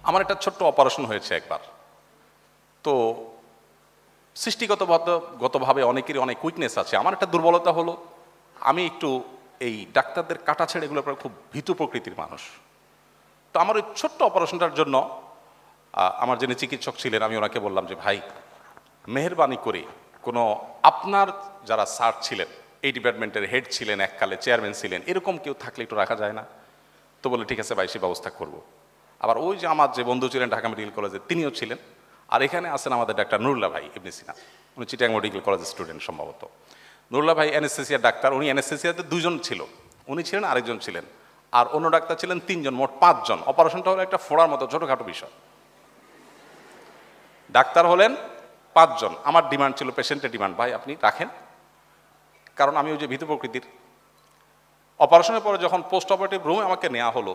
আমার একটা ছোট্ট অপারেশন হয়েছে একবার। তো সৃষ্টিগতভাবে অনেকেরই অনেক উইকনেস আছে। আমার একটা দুর্বলতা হলো আমি একটু এই ডাক্তারদের কাটা ছেড়ে এগুলোর পর খুব ভীতু প্রকৃতির মানুষ। তো আমার ওই ছোট্ট অপারেশনটার জন্য আমার যিনি চিকিৎসক ছিলেন, আমি ওনাকে বললাম যে ভাই মেহেরবানি করে কোনো আপনার যারা স্যার ছিলেন, এই ডিপার্টমেন্টের হেড ছিলেন, এককালে চেয়ারম্যান ছিলেন, এরকম কেউ থাকলে একটু রাখা যায় না? তো বলে ঠিক আছে ভাই, সে ব্যবস্থা করব। আবার ওই যে আমার যে বন্ধু ছিলেন ঢাকা মেডিকেল কলেজে, তিনিও ছিলেন। আর এখানে আছেন আমাদের ডাক্তার নুরুল্লাহ ভাই ইবনে সিনা, উনি চিটাং মেডিকেল কলেজের স্টুডেন্ট সম্ভবত। নুরুল্লাহ ভাই অ্যানেস্থেসিয়ার ডাক্তার, উনি অ্যানেস্থেসিয়াতে 2 জন ছিল, উনি ছিলেন, আরেকজন ছিলেন, আর অন্য ডাক্তার ছিলেন 3 জন, মোট 5 জন। অপারেশনটা হলো একটা ফোড়ার মতো ছোটোখাটো বিষয়। ডাক্তার হলেন 5 জন। আমার ডিমান্ড ছিল, পেশেন্টের ডিমান্ড, ভাই আপনি রাখেন, কারণ আমি ওই যে ভীতু প্রকৃতির। অপারেশনের পরে যখন পোস্ট অপারেটিভ রুমে আমাকে নেওয়া হলো,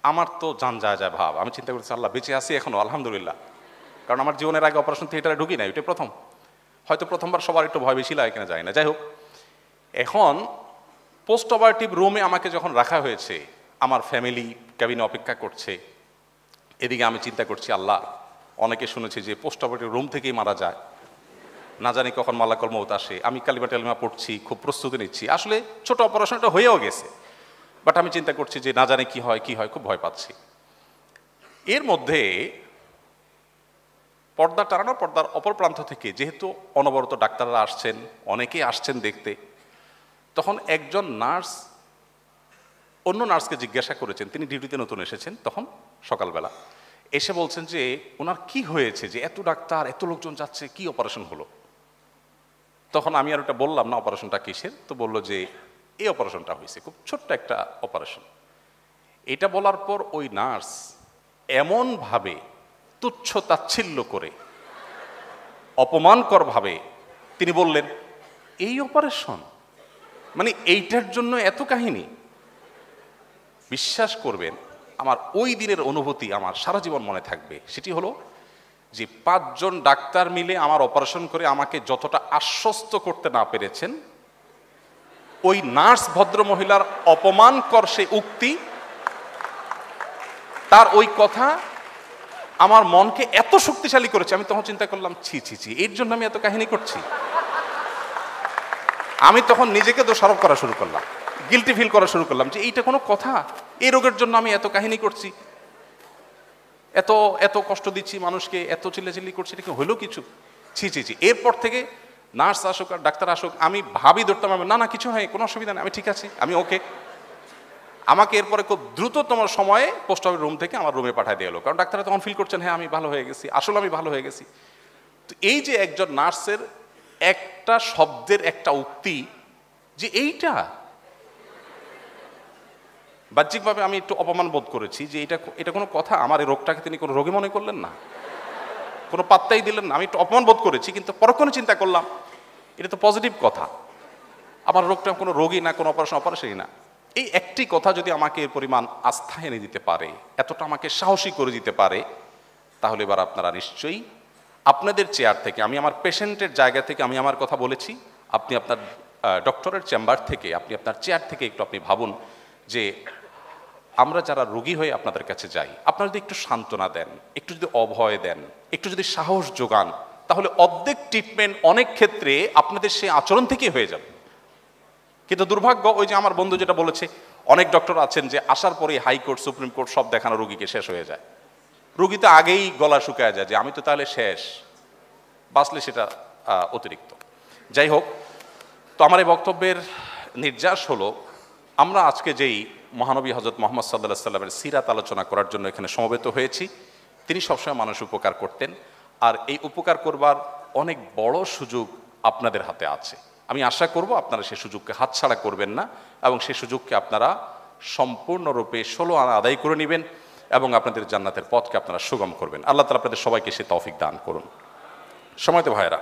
আমার তো জান যায় যায় ভাব। আমি চিন্তা করছি আল্লাহ বেঁচে আছি এখনো, আলহামদুলিল্লাহ। কারণ আমার জীবনের আগে অপারেশন থিয়েটারে ঢুকি না, এটা প্রথম। হয়তো প্রথমবার সবার একটু ভয় বেশি লাগে কিনা যায় না, যাই হোক। এখন পোস্ট অপারেটিভ রুমে আমাকে যখন রাখা হয়েছে, আমার ফ্যামিলি ক্যাবিনে অপেক্ষা করছে, এদিকে আমি চিন্তা করছি আল্লাহ, অনেকে শুনেছি যে পোস্ট অপারেটিভ রুম থেকেই মারা যায়, না জানি কখন মালাকুল মউত আসে। আমি কালিমা টালিমা পড়ছি, খুব প্রস্তুতি নিচ্ছি। আসলে ছোট অপারেশনটা হয়েও গেছে, বাট আমি চিন্তা করছি যে না জানি কি হয়, খুব ভয় পাচ্ছি। এর মধ্যে পর্দা টানানো, পর্দার অপর প্রান্ত থেকে যেহেতু অনবরত ডাক্তাররা আসছেন, অনেকেই আসছেন দেখতে, তখন একজন নার্স অন্য নার্সকে জিজ্ঞাসা করেছেন, তিনি ডিউটিতে নতুন এসেছেন তখন সকালবেলা, এসে বলছেন যে ওনার কি হয়েছে, যে এত ডাক্তার, এত লোকজন যাচ্ছে, কি অপারেশন হলো? তখন আমি আর ওটা বললাম না অপারেশনটা কিসের। তো বলল যে এই অপারেশনটা হয়েছে, খুব ছোট্ট একটা অপারেশন। এটা বলার পর ওই নার্স এমনভাবে তুচ্ছ তাচ্ছিল্য করে, অপমানকর ভাবে তিনি বললেন, এই অপারেশন মানে এইটার জন্য এত কাহিনী? বিশ্বাস করবেন, আমার ওই দিনের অনুভূতি আমার সারা জীবন মনে থাকবে। সেটি হলো যে 5 জন ডাক্তার মিলে আমার অপারেশন করে আমাকে যতটা আশ্বস্ত করতে না পেরেছেন, ওই নার্স ভদ্রমহিলার অপমানকর সে উক্তি, তার ওই কথা আমার মনকে এত শক্তিশালী করেছে। আমি তখন চিন্তা করলাম, ছি ছি ছি, এর জন্য আমি এত কাহিনী করছি। আমি তখন নিজেকে দোষারোপ করা শুরু করলাম, গিল্টি ফিল করা শুরু করলাম যে এইটা কোনো কথা, এই রোগের জন্য আমি এত কাহিনী করছি, এত এত কষ্ট দিচ্ছি মানুষকে, এত চিল্লাচিল্লি করছি, এটা কি হলো কিছু? ছি ছি ছি। এরপর থেকে নার্স আসুক আর ডাক্তার আসুক, আমি ভাবি ধরতাম, না না কিছু হয়, কোনো অসুবিধা নেই, আমি ঠিক আছি, আমি ওকে। আমাকে এরপরে খুব দ্রুততম সময়ে পোস্ট অফিস রুম থেকে আমার রুমে পাঠিয়ে দিয়ে এলো, কারণ ডাক্তাররা তখন ফিল করছেন হ্যাঁ আমি ভালো হয়ে গেছি, আসলে আমি ভালো হয়ে গেছি। তো এই যে একজন নার্সের একটা শব্দের একটা উক্তি, যে এইটা, বাহ্যিকভাবে আমি একটু অপমান বোধ করেছি যে এটা কোনো কথা? আমার এই রোগটাকে তিনি কোনো রোগী মনে করলেন না, কোনো পাত্তাই দিলেন না। আমি একটু অপমান বোধ করেছি, কিন্তু পরক্ষণে চিন্তা করলাম এটা তো পজিটিভ কথা, আমার রোগটা কোনো রোগী না, কোনো অপারেশনই না। এই একটি কথা যদি আমাকে এর পরিমাণ আস্থা এনে দিতে পারে, এতটা আমাকে সাহসী করে দিতে পারে, তাহলে এবার আপনারা নিশ্চয়ই আপনাদের চেয়ার থেকে, আমি আমার পেশেন্টের জায়গা থেকে আমি আমার কথা বলেছি, আপনি আপনার ডক্টরের চেম্বার থেকে, আপনি আপনার চেয়ার থেকে একটু আপনি ভাবুন যে আমরা যারা রোগী হয়ে আপনাদের কাছে যাই, আপনারা যদি একটু সান্ত্বনা দেন, একটু যদি অভয় দেন, একটু যদি সাহস যোগান, তাহলে অর্ধেক ট্রিটমেন্ট অনেক ক্ষেত্রে আপনাদের সেই আচরণ থেকেই হয়ে যাবে। কিন্তু দুর্ভাগ্য, ওই যে আমার বন্ধু যেটা বলেছে, অনেক ডক্টর আছেন যে আসার পরে হাইকোর্ট, সুপ্রিম কোর্ট সব দেখানো রোগীকে শেষ হয়ে যায়। রোগী তো আগেই গলা শুকায় যায় যে আমি তো তাহলে শেষ, বাঁচলে সেটা অতিরিক্ত। যাই হোক, তো আমার এই বক্তব্যের নির্যাস হলো, আমরা আজকে যেই মহানবী হযরত মুহাম্মদ সাল্লাল্লাহু আলাইহি সাল্লামের সিরাত আলোচনা করার জন্য এখানে সমবেত হয়েছি, তিনি সবসময় মানুষ উপকার করতেন, আর এই উপকার করবার অনেক বড় সুযোগ আপনাদের হাতে আছে। আমি আশা করব আপনারা সেই সুযোগকে হাতছাড়া করবেন না, এবং সেই সুযোগকে আপনারা সম্পূর্ণরূপে 16 আনা আদায় করে নেবেন এবং আপনাদের জান্নাতের পথকে আপনারা সুগম করবেন। আল্লাহ তাআলা আপনাদের সবাইকে সে তৌফিক দান করুন। সময়ত ভাইয়েরা,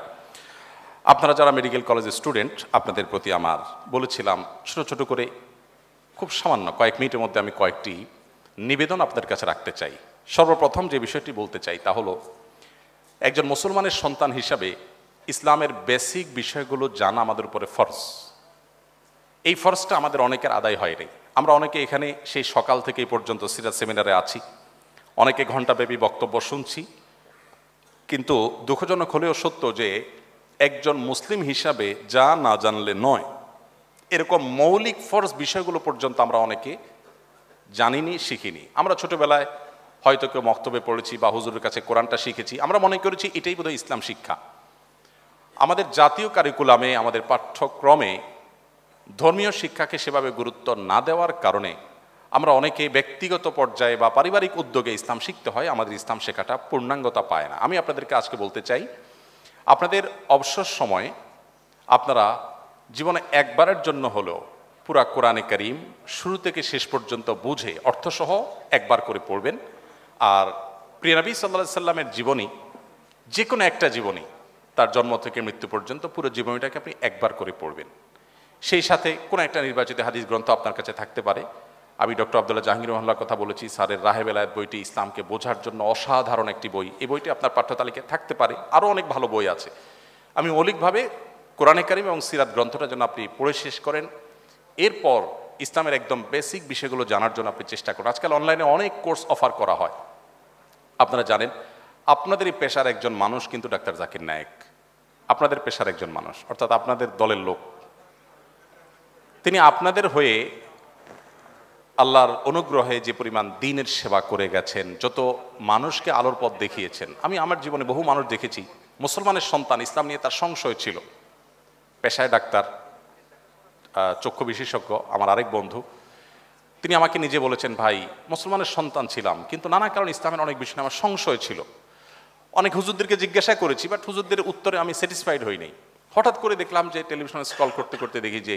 আপনারা যারা মেডিকেল কলেজের স্টুডেন্ট, আপনাদের প্রতি আমার বলেছিলাম ছোট ছোট করে খুব সামান্য কয়েক মিনিটের মধ্যে আমি কয়েকটি নিবেদন আপনাদের কাছে রাখতে চাই। সর্বপ্রথম যে বিষয়টি বলতে চাই তা হলো, একজন মুসলমানের সন্তান হিসাবে ইসলামের বেসিক বিষয়গুলো জানা আমাদের উপরে ফরজ। এই ফরজটা আমাদের অনেকের আদায় হয় নাই। আমরা অনেকে এখানে সেই সকাল থেকে এই পর্যন্ত সিরাত সেমিনারে আছি, অনেকে ঘণ্টাব্যাপী বক্তব্য শুনছি, কিন্তু দুঃখজনক হলেও সত্য যে একজন মুসলিম হিসাবে যা না জানলে নয়, এরকম মৌলিক ফরজ বিষয়গুলো পর্যন্ত আমরা অনেকে জানিনি, শিখিনি। আমরা ছোটবেলায় হয়তো কেউ মক্তবে পড়েছি বা হুজুরের কাছে কোরআনটা শিখেছি, আমরা মনে করেছি এটাই বোধহয় ইসলাম শিক্ষা। আমাদের জাতীয় কারিকুলামে, আমাদের পাঠ্যক্রমে ধর্মীয় শিক্ষাকে সেভাবে গুরুত্ব না দেওয়ার কারণে আমরা অনেকে ব্যক্তিগত পর্যায়ে বা পারিবারিক উদ্যোগে ইসলাম শিখতে হয়, আমাদের ইসলাম শেখাটা পূর্ণাঙ্গতা পায় না। আমি আপনাদেরকে আজকে বলতে চাই, আপনাদের অবসর সময়ে আপনারা জীবনে একবারের জন্য হলেও পুরা কোরআনে কারীম শুরু থেকে শেষ পর্যন্ত বুঝে অর্থসহ একবার করে পড়বেন। আর প্রিয় নবী সাল্লাল্লাহু আলাইহি সাল্লামের জীবনী, যে কোনো একটা জীবনী, তার জন্ম থেকে মৃত্যু পর্যন্ত পুরো জীবনীটাকে আপনি একবার করে পড়বেন। সেই সাথে কোনো একটা নির্বাচিত হাদিস গ্রন্থ আপনার কাছে থাকতে পারে। আমি ডক্টর আব্দুল্লাহ জাহাঙ্গীর রহমার কথা বলেছি, স্যারের রাহে বেলায়েত বইটি ইসলামকে বোঝার জন্য অসাধারণ একটি বই। এই বইটি আপনার পাঠ্যতালিকায় থাকতে পারে, আরও অনেক ভালো বই আছে। আমি মৌলিকভাবে কোরআনে কারীম এবং সিরাত গ্রন্থটা যেন আপনি পড়ে শেষ করেন, এরপর ইসলামের একদম বেসিক বিষয়গুলো জানার জন্য আপনি চেষ্টা করুন। আজকাল অনলাইনে অনেক কোর্স অফার করা হয়। আপনারা জানেন, আপনাদের এই পেশার একজন মানুষ কিন্তু ডাক্তার জাকির নায়েক, আপনাদের পেশার একজন মানুষ, অর্থাৎ আপনাদের দলের লোক। তিনি আপনাদের হয়ে আল্লাহর অনুগ্রহে যে পরিমাণ দ্বীনের সেবা করে গেছেন, যত মানুষকে আলোর পথ দেখিয়েছেন। আমি আমার জীবনে বহু মানুষ দেখেছি, মুসলমানের সন্তান, ইসলাম নিয়ে তার সংশয় ছিল, পেশায় ডাক্তার, চক্ষু বিশেষজ্ঞ। আমার আরেক বন্ধু, তিনি আমাকে নিজে বলেছেন, ভাই মুসলমানের সন্তান ছিলাম, কিন্তু নানা কারণে ইসলামের অনেক বিষয়ে আমার সংশয় ছিল। অনেক হুজুরদেরকে জিজ্ঞাসা করেছি, বাট হুজুরদের উত্তরে আমি স্যাটিসফাইড হই নাই। হঠাৎ করে দেখলাম যে টেলিভিশনে স্ক্রল করতে করতে দেখি যে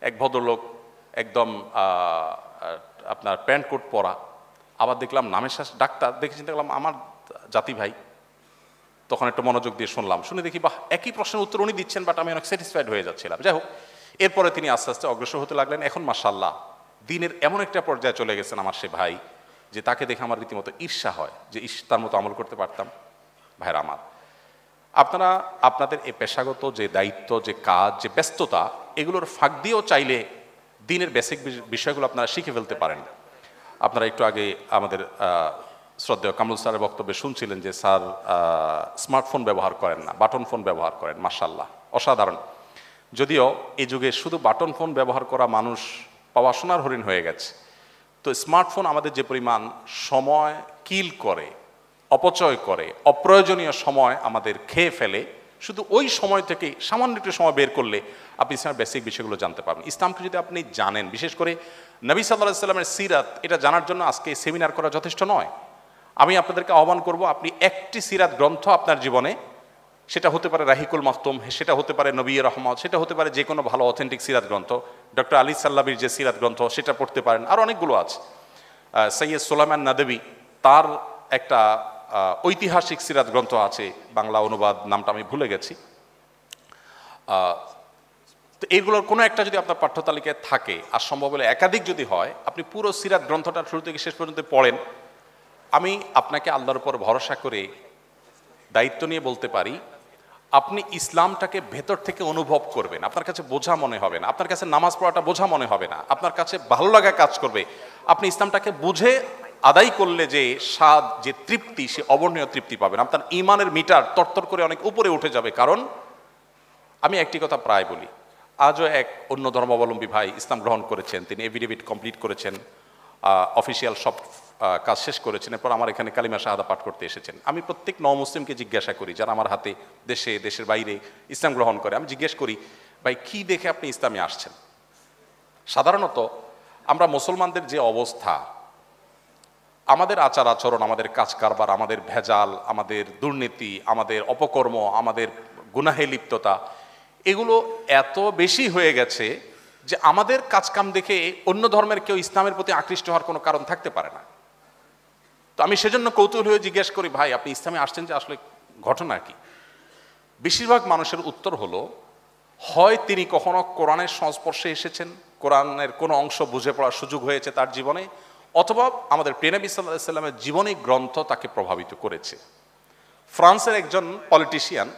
এক ভদ্রলোক একদম আপনার প্যান্ট কোট পরা, আবার দেখলাম নামের শ্বাস ডাক্তার, দেখে চিন্তা করলাম আমার জাতি ভাই। তখন একটু মনোযোগ দিয়ে শুনলাম, শুনে দেখি বাহ, একই প্রশ্নের উত্তর উনি দিচ্ছেন, বাট আমি অনেক স্যাটিসফাইড হয়ে যাচ্ছিলাম। যাই হোক, এরপরে তিনি আস্তে আস্তে অগ্রসর হতে লাগলেন। এখন মাশাআল্লাহ দ্বীনের এমন একটা পর্যায়ে চলে গেছেন আমার সে ভাই, যে তাকে দেখে আমার রীতিমতো ঈর্ষা হয় যে তার মতো আমল করতে পারতাম। ভাইরা আমার, আপনারা আপনাদের এই পেশাগত যে দায়িত্ব, যে কাজ, যে ব্যস্ততা, এগুলোর ফাঁক দিয়েও চাইলে দ্বীনের বেসিক বিষয়গুলো আপনারা শিখে ফেলতে পারেন। আপনারা একটু আগে আমাদের শ্রদ্ধেয় কামরুল স্যারের বক্তব্যে শুনছিলেন যে স্যার স্মার্টফোন ব্যবহার করেন না, বাটন ফোন ব্যবহার করেন। মাশাআল্লাহ, অসাধারণ। যদিও এই যুগে শুধু বাটন ফোন ব্যবহার করা মানুষ পাওয়া সোনার হরিণ হয়ে গেছে, তো স্মার্টফোন আমাদের যে পরিমাণ সময় কিল করে, অপচয় করে, অপ্রয়োজনীয় সময় আমাদের খেয়ে ফেলে, শুধু ওই সময় থেকে সামান্য একটু সময় বের করলে আপনি ইসলামের বেসিক বিষয়গুলো জানতে পারবেন। ইসলামকে যদি আপনি জানেন, বিশেষ করে নবী সাল্লাল্লাহু আলাইহি সাল্লামের সিরাত, এটা জানার জন্য আজকে সেমিনার করা যথেষ্ট নয়। আমি আপনাদেরকে আহ্বান করব, আপনি একটি সিরাত গ্রন্থ আপনার জীবনে, সেটা হতে পারে রাহিকুল মাখতুম, সেটা হতে পারে নবী রহমত, সেটা হতে পারে যে কোনো ভালো অথেন্টিক সিরাত গ্রন্থ, ডক্টর আলী সাল্লাবির যে সিরাত গ্রন্থ সেটা পড়তে পারেন। আর অনেকগুলো আছে, সৈয়দ সুলাইমান নাদবী, তার একটা ঐতিহাসিক সিরাত গ্রন্থ আছে, বাংলা অনুবাদ নামটা আমি ভুলে গেছি। তো এইগুলোর কোনো একটা যদি আপনার পাঠ্যতালিকায় থাকে, আর সম্ভব হলে একাধিক যদি হয়, আপনি পুরো সিরাত গ্রন্থটা শুরু থেকে শেষ পর্যন্ত পড়েন। আমি আপনাকে আল্লাহর উপর ভরসা করে দায়িত্ব নিয়ে বলতে পারি, আপনি ইসলামটাকে ভেতর থেকে অনুভব করবেন। আপনার কাছে বোঝা মনে হবে না, আপনার কাছে নামাজ পড়াটা বোঝা মনে হবে না, আপনার কাছে ভালো লাগা কাজ করবে। আপনি ইসলামটাকে বুঝে আদায় করলে যে স্বাদ, যে তৃপ্তি, সে অবর্ণীয় তৃপ্তি পাবেন। আপনার ঈমানের মিটার তরতর করে অনেক উপরে উঠে যাবে। কারণ আমি একটি কথা প্রায় বলি, আজও এক অন্য ধর্মাবলম্বী ভাই ইসলাম গ্রহণ করেছেন, তিনি এফিডেভিট কমপ্লিট করেছেন, অফিসিয়াল সব কাজ শেষ করেছেন, এরপর আমার এখানে কালিমা শাহাদা পাঠ করতে এসেছেন। আমি প্রত্যেক মুসলিমকে জিজ্ঞাসা করি, যারা আমার হাতে দেশে দেশের বাইরে ইসলাম গ্রহণ করে, আমি জিজ্ঞেস করি, ভাই কি দেখে আপনি ইসলামে আসছেন? সাধারণত আমরা মুসলমানদের যে অবস্থা, আমাদের আচার আচরণ, আমাদের কাজ কারবার, আমাদের ভেজাল, আমাদের দুর্নীতি, আমাদের অপকর্ম, আমাদের গুনাহে লিপ্ততা, এগুলো এত বেশি হয়ে গেছে যে আমাদের কাজকাম দেখে অন্য ধর্মের কেউ ইসলামের প্রতি আকৃষ্ট হওয়ার কোনো কারণ থাকতে পারে না। তো আমি সেজন্য কৌতূহল হয়ে জিজ্ঞেস করি, ভাই আপনি ইসলামে আসছেন যে আসলে ঘটনা কি? বেশিরভাগ মানুষের উত্তর হলো, হয় তিনি কখনো কোরআনের সংস্পর্শে এসেছেন, কোরআনের কোনো অংশ বুঝে পড়ার সুযোগ হয়েছে তার জীবনে, অথবা আমাদের প্রিয় নবী সাল্লাল্লাহু আলাইহি সাল্লামের জীবনী গ্রন্থ তাকে প্রভাবিত করেছে। ফ্রান্সের একজন পলিটিশিয়ান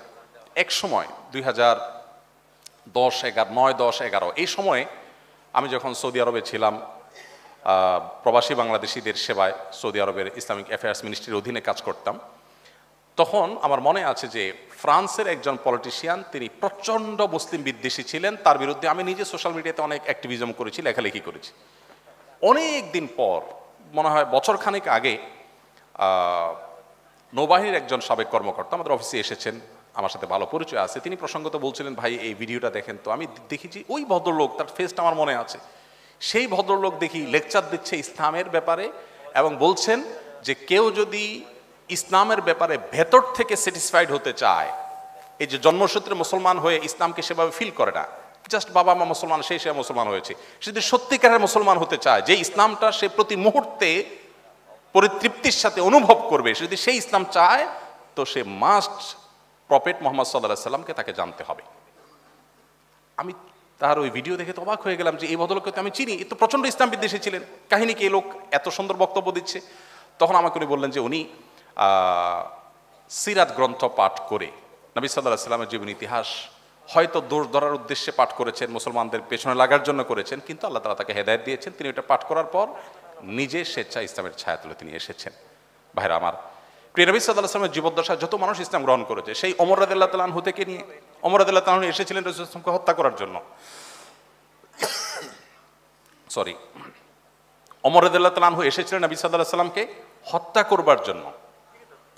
এক সময় 2010-11 এই সময়ে আমি যখন সৌদি আরবে ছিলাম প্রবাসী বাংলাদেশিদের সেবায়, সৌদি আরবের ইসলামিক অ্যাফেয়ার্স মিনিস্ট্রির অধীনে কাজ করতাম, তখন আমার মনে আছে যে ফ্রান্সের একজন পলিটিশিয়ান, তিনি প্রচণ্ড মুসলিম বিদ্বেষী ছিলেন। তার বিরুদ্ধে আমি নিজে সোশ্যাল মিডিয়াতে অনেক অ্যাক্টিভিজম করেছি, লেখালেখি করেছি। অনেক দিন পর, মনে হয় বছরখানেক আগে, নৌবাহিনীর একজন সাবেক কর্মকর্তা আমাদের অফিসে এসেছেন, আমার সাথে ভালো পরিচয় আছে। তিনি প্রসঙ্গত বলছিলেন, ভাই এই ভিডিওটা দেখেন তো। আমি দেখেছি ওই ভদ্রলোক, তার ফেসটা আমার মনে আছে, সেই ভদ্রলোক দেখি লেকচার দিচ্ছে ইসলামের ব্যাপারে এবং বলছেন যে কেউ যদি ইসলামের ব্যাপারে ভেতর থেকে স্যাটিসফাইড হতে চায়, এই যে জন্মসূত্রে মুসলমান হয়ে ইসলামকে সেভাবে ফিল করে না, জাস্ট বাবা মা মুসলমান, সে মুসলমান হয়েছে, সে যদি সত্যিকারের মুসলমান হতে চায়, যে ইসলামটা সে প্রতি মুহূর্তে পরিতৃপ্তির সাথে অনুভব করবে, সে যদি সেই ইসলাম চায়, তো সে মাস্ট প্রফেট মুহাম্মদ সাল্লাল্লাহু আলাইহি সাল্লামকে তাকে জানতে হবে। আমি তার ওই ভিডিও দেখে তো অবাক হয়ে গেলাম যে এই ভদ্রলোককে তো আমি চিনি, এ তো প্রচণ্ড ইসলাম বিদ্বেষী ছিলেন, কাহিনী কি এই লোক এত সুন্দর বক্তব্য দিচ্ছে। তখন আমাকে উনি বললেন যে উনি সিরাত গ্রন্থ পাঠ করে নবী সাল্লাল্লাহু আলাইহি সাল্লামের জীবন ইতিহাস হয়তো দোষ ধরার উদ্দেশ্যে পাঠ করেছেন, মুসলমানদের পেছনে লাগার জন্য করেছেন, কিন্তু আল্লাহ তাআলা তাকে হেদায়েত দিয়েছেন। তিনি এটা পাঠ করার পর নিজে স্বেচ্ছায় ইসলামের ছায়া তুলে তিনি এসেছেন। ভাইরা আমার, প্রিয় নবী সাল্লাল্লাহু আলাইহি সাল্লামের জীবদ্দশায় যত মানুষ ইসলাম গ্রহণ করেছে, সেই ওমর রাদিয়াল্লাহু তাআলা আনহু থেকে নিয়ে, ওমর রাদিয়াল্লাহু তাআলা আনহু এসেছিলেন রাসূল সাল্লাল্লাহু আলাইহি ওয়াসাল্লামকে হত্যা করার জন্য। ওমর রাদিয়াল্লাহু তাআলা আনহু এসেছিলেন নবী সাল্লাল্লাহু আলাইহি সাল্লামকে হত্যা করবার জন্য,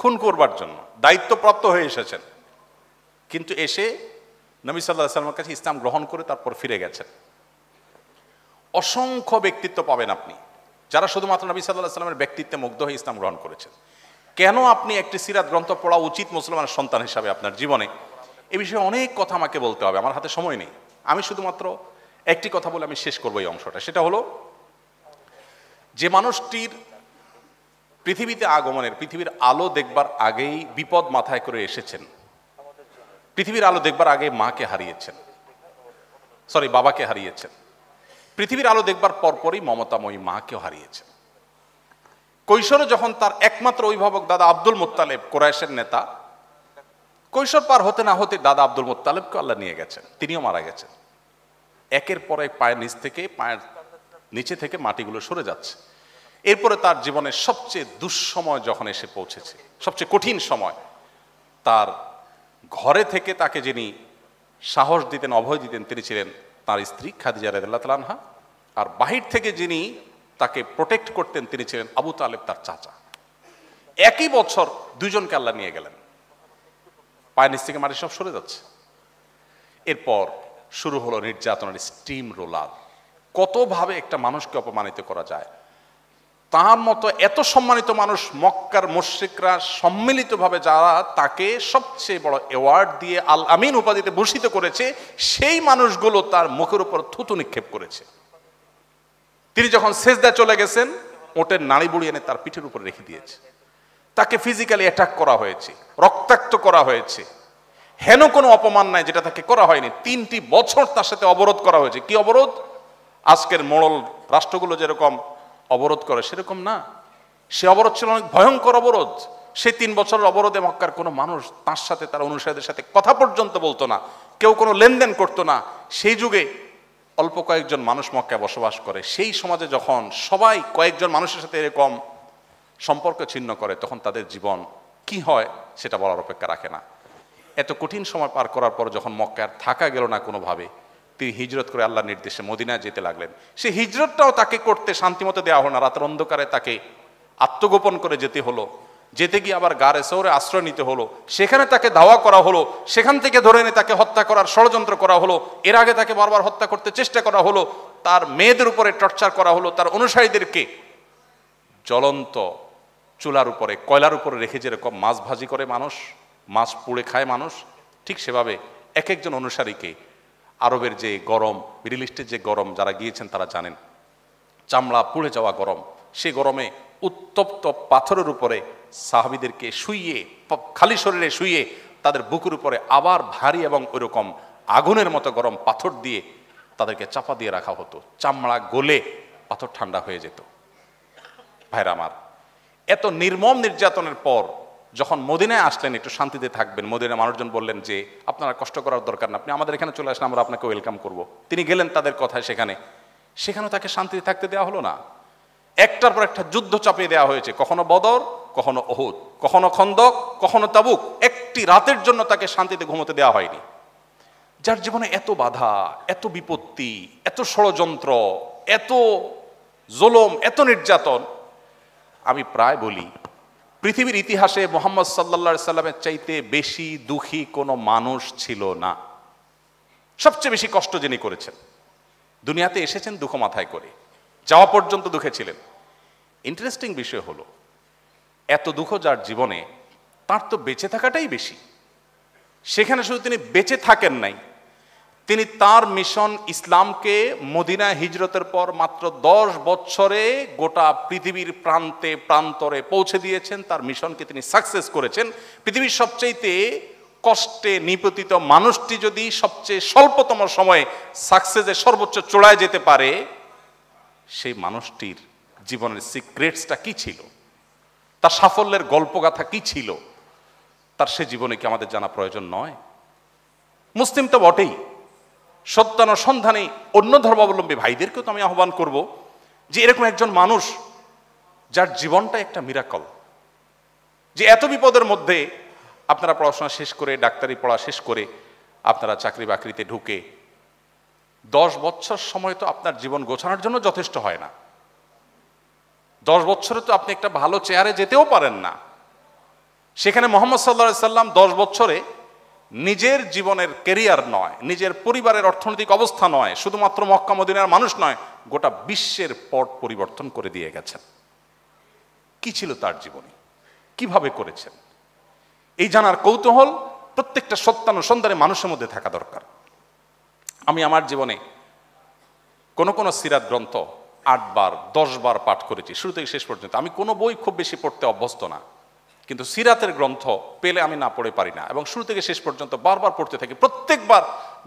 খুন করবার জন্য দায়িত্বপ্রাপ্ত হয়ে এসেছেন, কিন্তু এসে নবী সাল্লাল্লাহু আলাইহি ওয়াসাল্লামের কাছে ইসলাম গ্রহণ করে তারপর ফিরে গেছেন। অসংখ্য ব্যক্তিত্ব পাবেন আপনি যারা শুধুমাত্র নবী সাল্লাল্লাহু আলাইহি ওয়াসাল্লামের ব্যক্তিত্বে মুগ্ধ হয়ে ইসলাম গ্রহণ করেছেন। কেন আপনি একটি সিরাত গ্রন্থ পড়া উচিত মুসলমানের সন্তান হিসাবে আপনার জীবনে, এ বিষয়ে অনেক কথা আমাকে বলতে হবে, আমার হাতে সময় নেই। আমি শুধুমাত্র একটি কথা বলে আমি শেষ করবো এই অংশটা। সেটা হলো, যে মানুষটির পৃথিবীতে আগমনের, পৃথিবীর আলো দেখবার আগেই বিপদ মাথায় করে এসেছেন, পৃথিবীর আলো দেখবার আগে মাকে হারিয়েছেন, বাবাকে হারিয়েছেন, পৃথিবীর আলো দেখবার পরপরই মমতাময়ী মাকেও হারিয়েছেন। কৈশোরে যখন তার একমাত্র অভিভাবক দাদা আব্দুল মুত্তালিব, কুরাইশের নেতা, কৈশোর পার হতে না হতে দাদা আব্দুল মুত্তালিবকে আল্লাহ নিয়ে গেছেন, তিনিও মারা গেছেন। একের পর এক পায়ের নিচে থেকে মাটিগুলো সরে যাচ্ছে। এরপরে তার জীবনের সবচেয়ে দুঃসময় যখন এসে পৌঁছেছে, সবচেয়ে কঠিন সময়, তার ঘরে থেকে তাকে যিনি সাহস দিতেন, অভয় দিতেন, তিনি ছিলেন তার স্ত্রী খাদিজা রাদিয়াল্লাহু তাআলা আনহা। আর বাহির থেকে যিনি তাকে প্রোটেক্ট করতেন, তিনি ছিলেন আবু তালেব, তার চাচা। একই বছর দুজনকে আল্লাহ নিয়ে গেলেন, পায়ের নিচ থেকে মাটি সব সরে যাচ্ছে। এরপর শুরু হলো নির্যাতনের স্টিম রোলার। কতভাবে একটা মানুষকে অপমানিত করা যায়। তার মতো এত সম্মানিত মানুষ, মক্কার মুশরিকরা সম্মিলিতভাবে যারা তাকে সবচেয়ে বড় অ্যাওয়ার্ড দিয়ে আল আমিন উপাধিতে ভূষিত করেছে, সেই মানুষগুলো তার মুখের উপর থুতু নিক্ষেপ করেছে। তিনি যখন সেজদায় চলে গেছেন, ওটের নাড়ি বুড়ি এনে তার পিঠের উপর রেখে দিয়েছে। তাকে ফিজিক্যালি অ্যাটাক করা হয়েছে, রক্তাক্ত করা হয়েছে। হেন কোনো অপমান নাই যেটা তাকে করা হয়নি। 3টি বছর তার সাথে অবরোধ করা হয়েছে। কি অবরোধ? আজকের মোড়ল রাষ্ট্রগুলো যেরকম অবরোধ করে সেরকম না, সে অবরোধ ছিল অনেক ভয়ঙ্কর অবরোধ। সেই 3 বছরের অবরোধে মক্কার কোনো মানুষ তার সাথে, তার অনুসারীদের সাথে কথা পর্যন্ত বলতো না, কেউ কোনো লেনদেন করতো না। সেই যুগে অল্প কয়েকজন মানুষ মক্কায় বসবাস করে। সেই সমাজে যখন সবাই কয়েকজন মানুষের সাথে এরকম সম্পর্ক ছিন্ন করে, তখন তাদের জীবন কি হয় সেটা বলার অপেক্ষা রাখে না। এত কঠিন সময় পার করার পর যখন মক্কায় থাকা গেল না কোনোভাবে, তিনি হিজরত করে আল্লাহর নির্দেশে মদিনায় যেতে লাগলেন। সেই হিজরতটাও তাকে করতে শান্তিমতো দেওয়া হলো না। রাতের অন্ধকারে তাকে আত্মগোপন করে যেতে হলো। যেতে গিয়ে আবার গারে শহরে আশ্রয় নিতে হলো। সেখানে তাকে ধাওয়া করা হলো, সেখান থেকে ধরে এনে তাকে হত্যা করার ষড়যন্ত্র করা হলো। এর আগে তাকে বারবার হত্যা করতে চেষ্টা করা হলো। তার মেয়েদের উপরে টর্চার করা হলো। তার অনুসারীদেরকে জ্বলন্ত চুলার উপরে, কয়লার উপরে রেখে যেরকম মাছ ভাজি করে মানুষ, মাছ পুড়ে খায় মানুষ, ঠিক সেভাবে এক একজন অনুসারীকে আরবের যে গরম, মিডল ইস্টের যে গরম, যারা গিয়েছেন তারা জানেন, চামড়া পুড়ে যাওয়া গরম। সে গরমে উত্তপ্ত পাথরের উপরে সাহাবীদেরকে শুইয়ে, খালি শরীরে শুইয়ে তাদের বুকের উপরে আবার ভারী এবং ওইরকম আগুনের মতো গরম পাথর দিয়ে তাদেরকে চাপা দিয়ে রাখা হতো। চামড়া গলে পাথর ঠান্ডা হয়ে যেত। ভাইরা আমার, এত নির্মম নির্যাতনের পর যখন মদিনায় আসলেন একটু শান্তিতে থাকবেন, মদিনায় মানুষজন বললেন যে আপনারা কষ্ট করার দরকার না, আপনি আমাদের এখানে চলে আসলে আমরা আপনাকে ওয়েলকাম করব। তিনি গেলেন তাদের কথায়, সেখানেও তাকে শান্তিতে থাকতে দেওয়া হলো না। একটার পর একটা যুদ্ধ চাপিয়ে দেওয়া হয়েছে, কখনো বদর, কখনো ওহুদ, কখনো খন্দক, কখনো তাবুক। একটি রাতের জন্য তাকে শান্তিতে ঘুমোতে দেওয়া হয়নি। যার জীবনে এত বাধা, এত বিপত্তি, এত ষড়যন্ত্র, এত জুলুম, এত নির্যাতন, আমি প্রায় বলি পৃথিবীর ইতিহাসে মুহাম্মদ সাল্লাল্লাহু আলাইহি সাল্লামের চাইতে বেশি দুঃখী কোনো মানুষ ছিল না। সবচেয়ে বেশি কষ্ট যিনি করেছেন, দুনিয়াতে এসেছেন দুঃখ মাথায় করে, যাওয়া পর্যন্ত দুঃখে ছিলেন। ইন্টারেস্টিং বিষয় হলো, এত দুঃখ যার জীবনে, তার তো বেঁচে থাকাটাই বেশি। সেখানে শুধু তিনি বেঁচে থাকেন নাই, তিনি তার মিশন ইসলামকে মদিনা হিজরতের পর মাত্র 10 বছরে গোটা পৃথিবীর প্রান্তে প্রান্তরে পৌঁছে দিয়েছেন। তার মিশনকে তিনি সাকসেস করেছেন। পৃথিবীর সবচেয়ে কষ্টে নিপতিত মানুষটি যদি সবচেয়ে স্বল্পতম সময়ে সাকসেসের সর্বোচ্চ চূড়ায় যেতে পারে, সেই মানুষটির জীবনের সিক্রেটসটা কি ছিল, তার সাফল্যের গল্পগাথা কি ছিল, তার সে জীবনে কি আমাদের জানা প্রয়োজন নয়? মুসলিম তো বটেই, সত্যানুসন্ধানী অন্য ধর্মাবলম্বী ভাইদেরকেও তো আমি আহ্বান করব যে এরকম একজন মানুষ যার জীবনটা একটা মিরাকল, যে এত বিপদের মধ্যে আপনারা পড়াশোনা শেষ করে, ডাক্তারি পড়া শেষ করে আপনারা চাকরি বাকরিতে ঢুকে 10 বছর সময় তো আপনার জীবন গোছানোর জন্য যথেষ্ট হয় না। 10 বছরে তো আপনি একটা ভালো চেয়ারে যেতেও পারেন না। সেখানে মুহাম্মদ সাল্লাল্লাহু আলাইহি সাল্লাম 10 বছরে নিজের জীবনের ক্যারিয়ার নয়, নিজের পরিবারের অর্থনৈতিক অবস্থা নয়, শুধুমাত্র মক্কা মদিনার মানুষ নয়, গোটা বিশ্বের পট পরিবর্তন করে দিয়ে গেছেন। কি ছিল তার জীবনে, কিভাবে করেছেন, এই জানার কৌতূহল প্রত্যেকটা সত্যানুসন্ধানী মানুষের মধ্যে থাকা দরকার। আমি আমার জীবনে কোন কোন সিরাত গ্রন্থ 8 বার 10 বার পাঠ করেছি, শুরু থেকে শেষ পর্যন্ত। আমি কোনো বই খুব বেশি পড়তে অভ্যস্ত না, কিন্তু সিরাতের গ্রন্থ পেলে আমি না পড়ে পারি না, এবং শুরু থেকে শেষ পর্যন্ত বারবার পড়তে থাকি। প্রত্যেকবার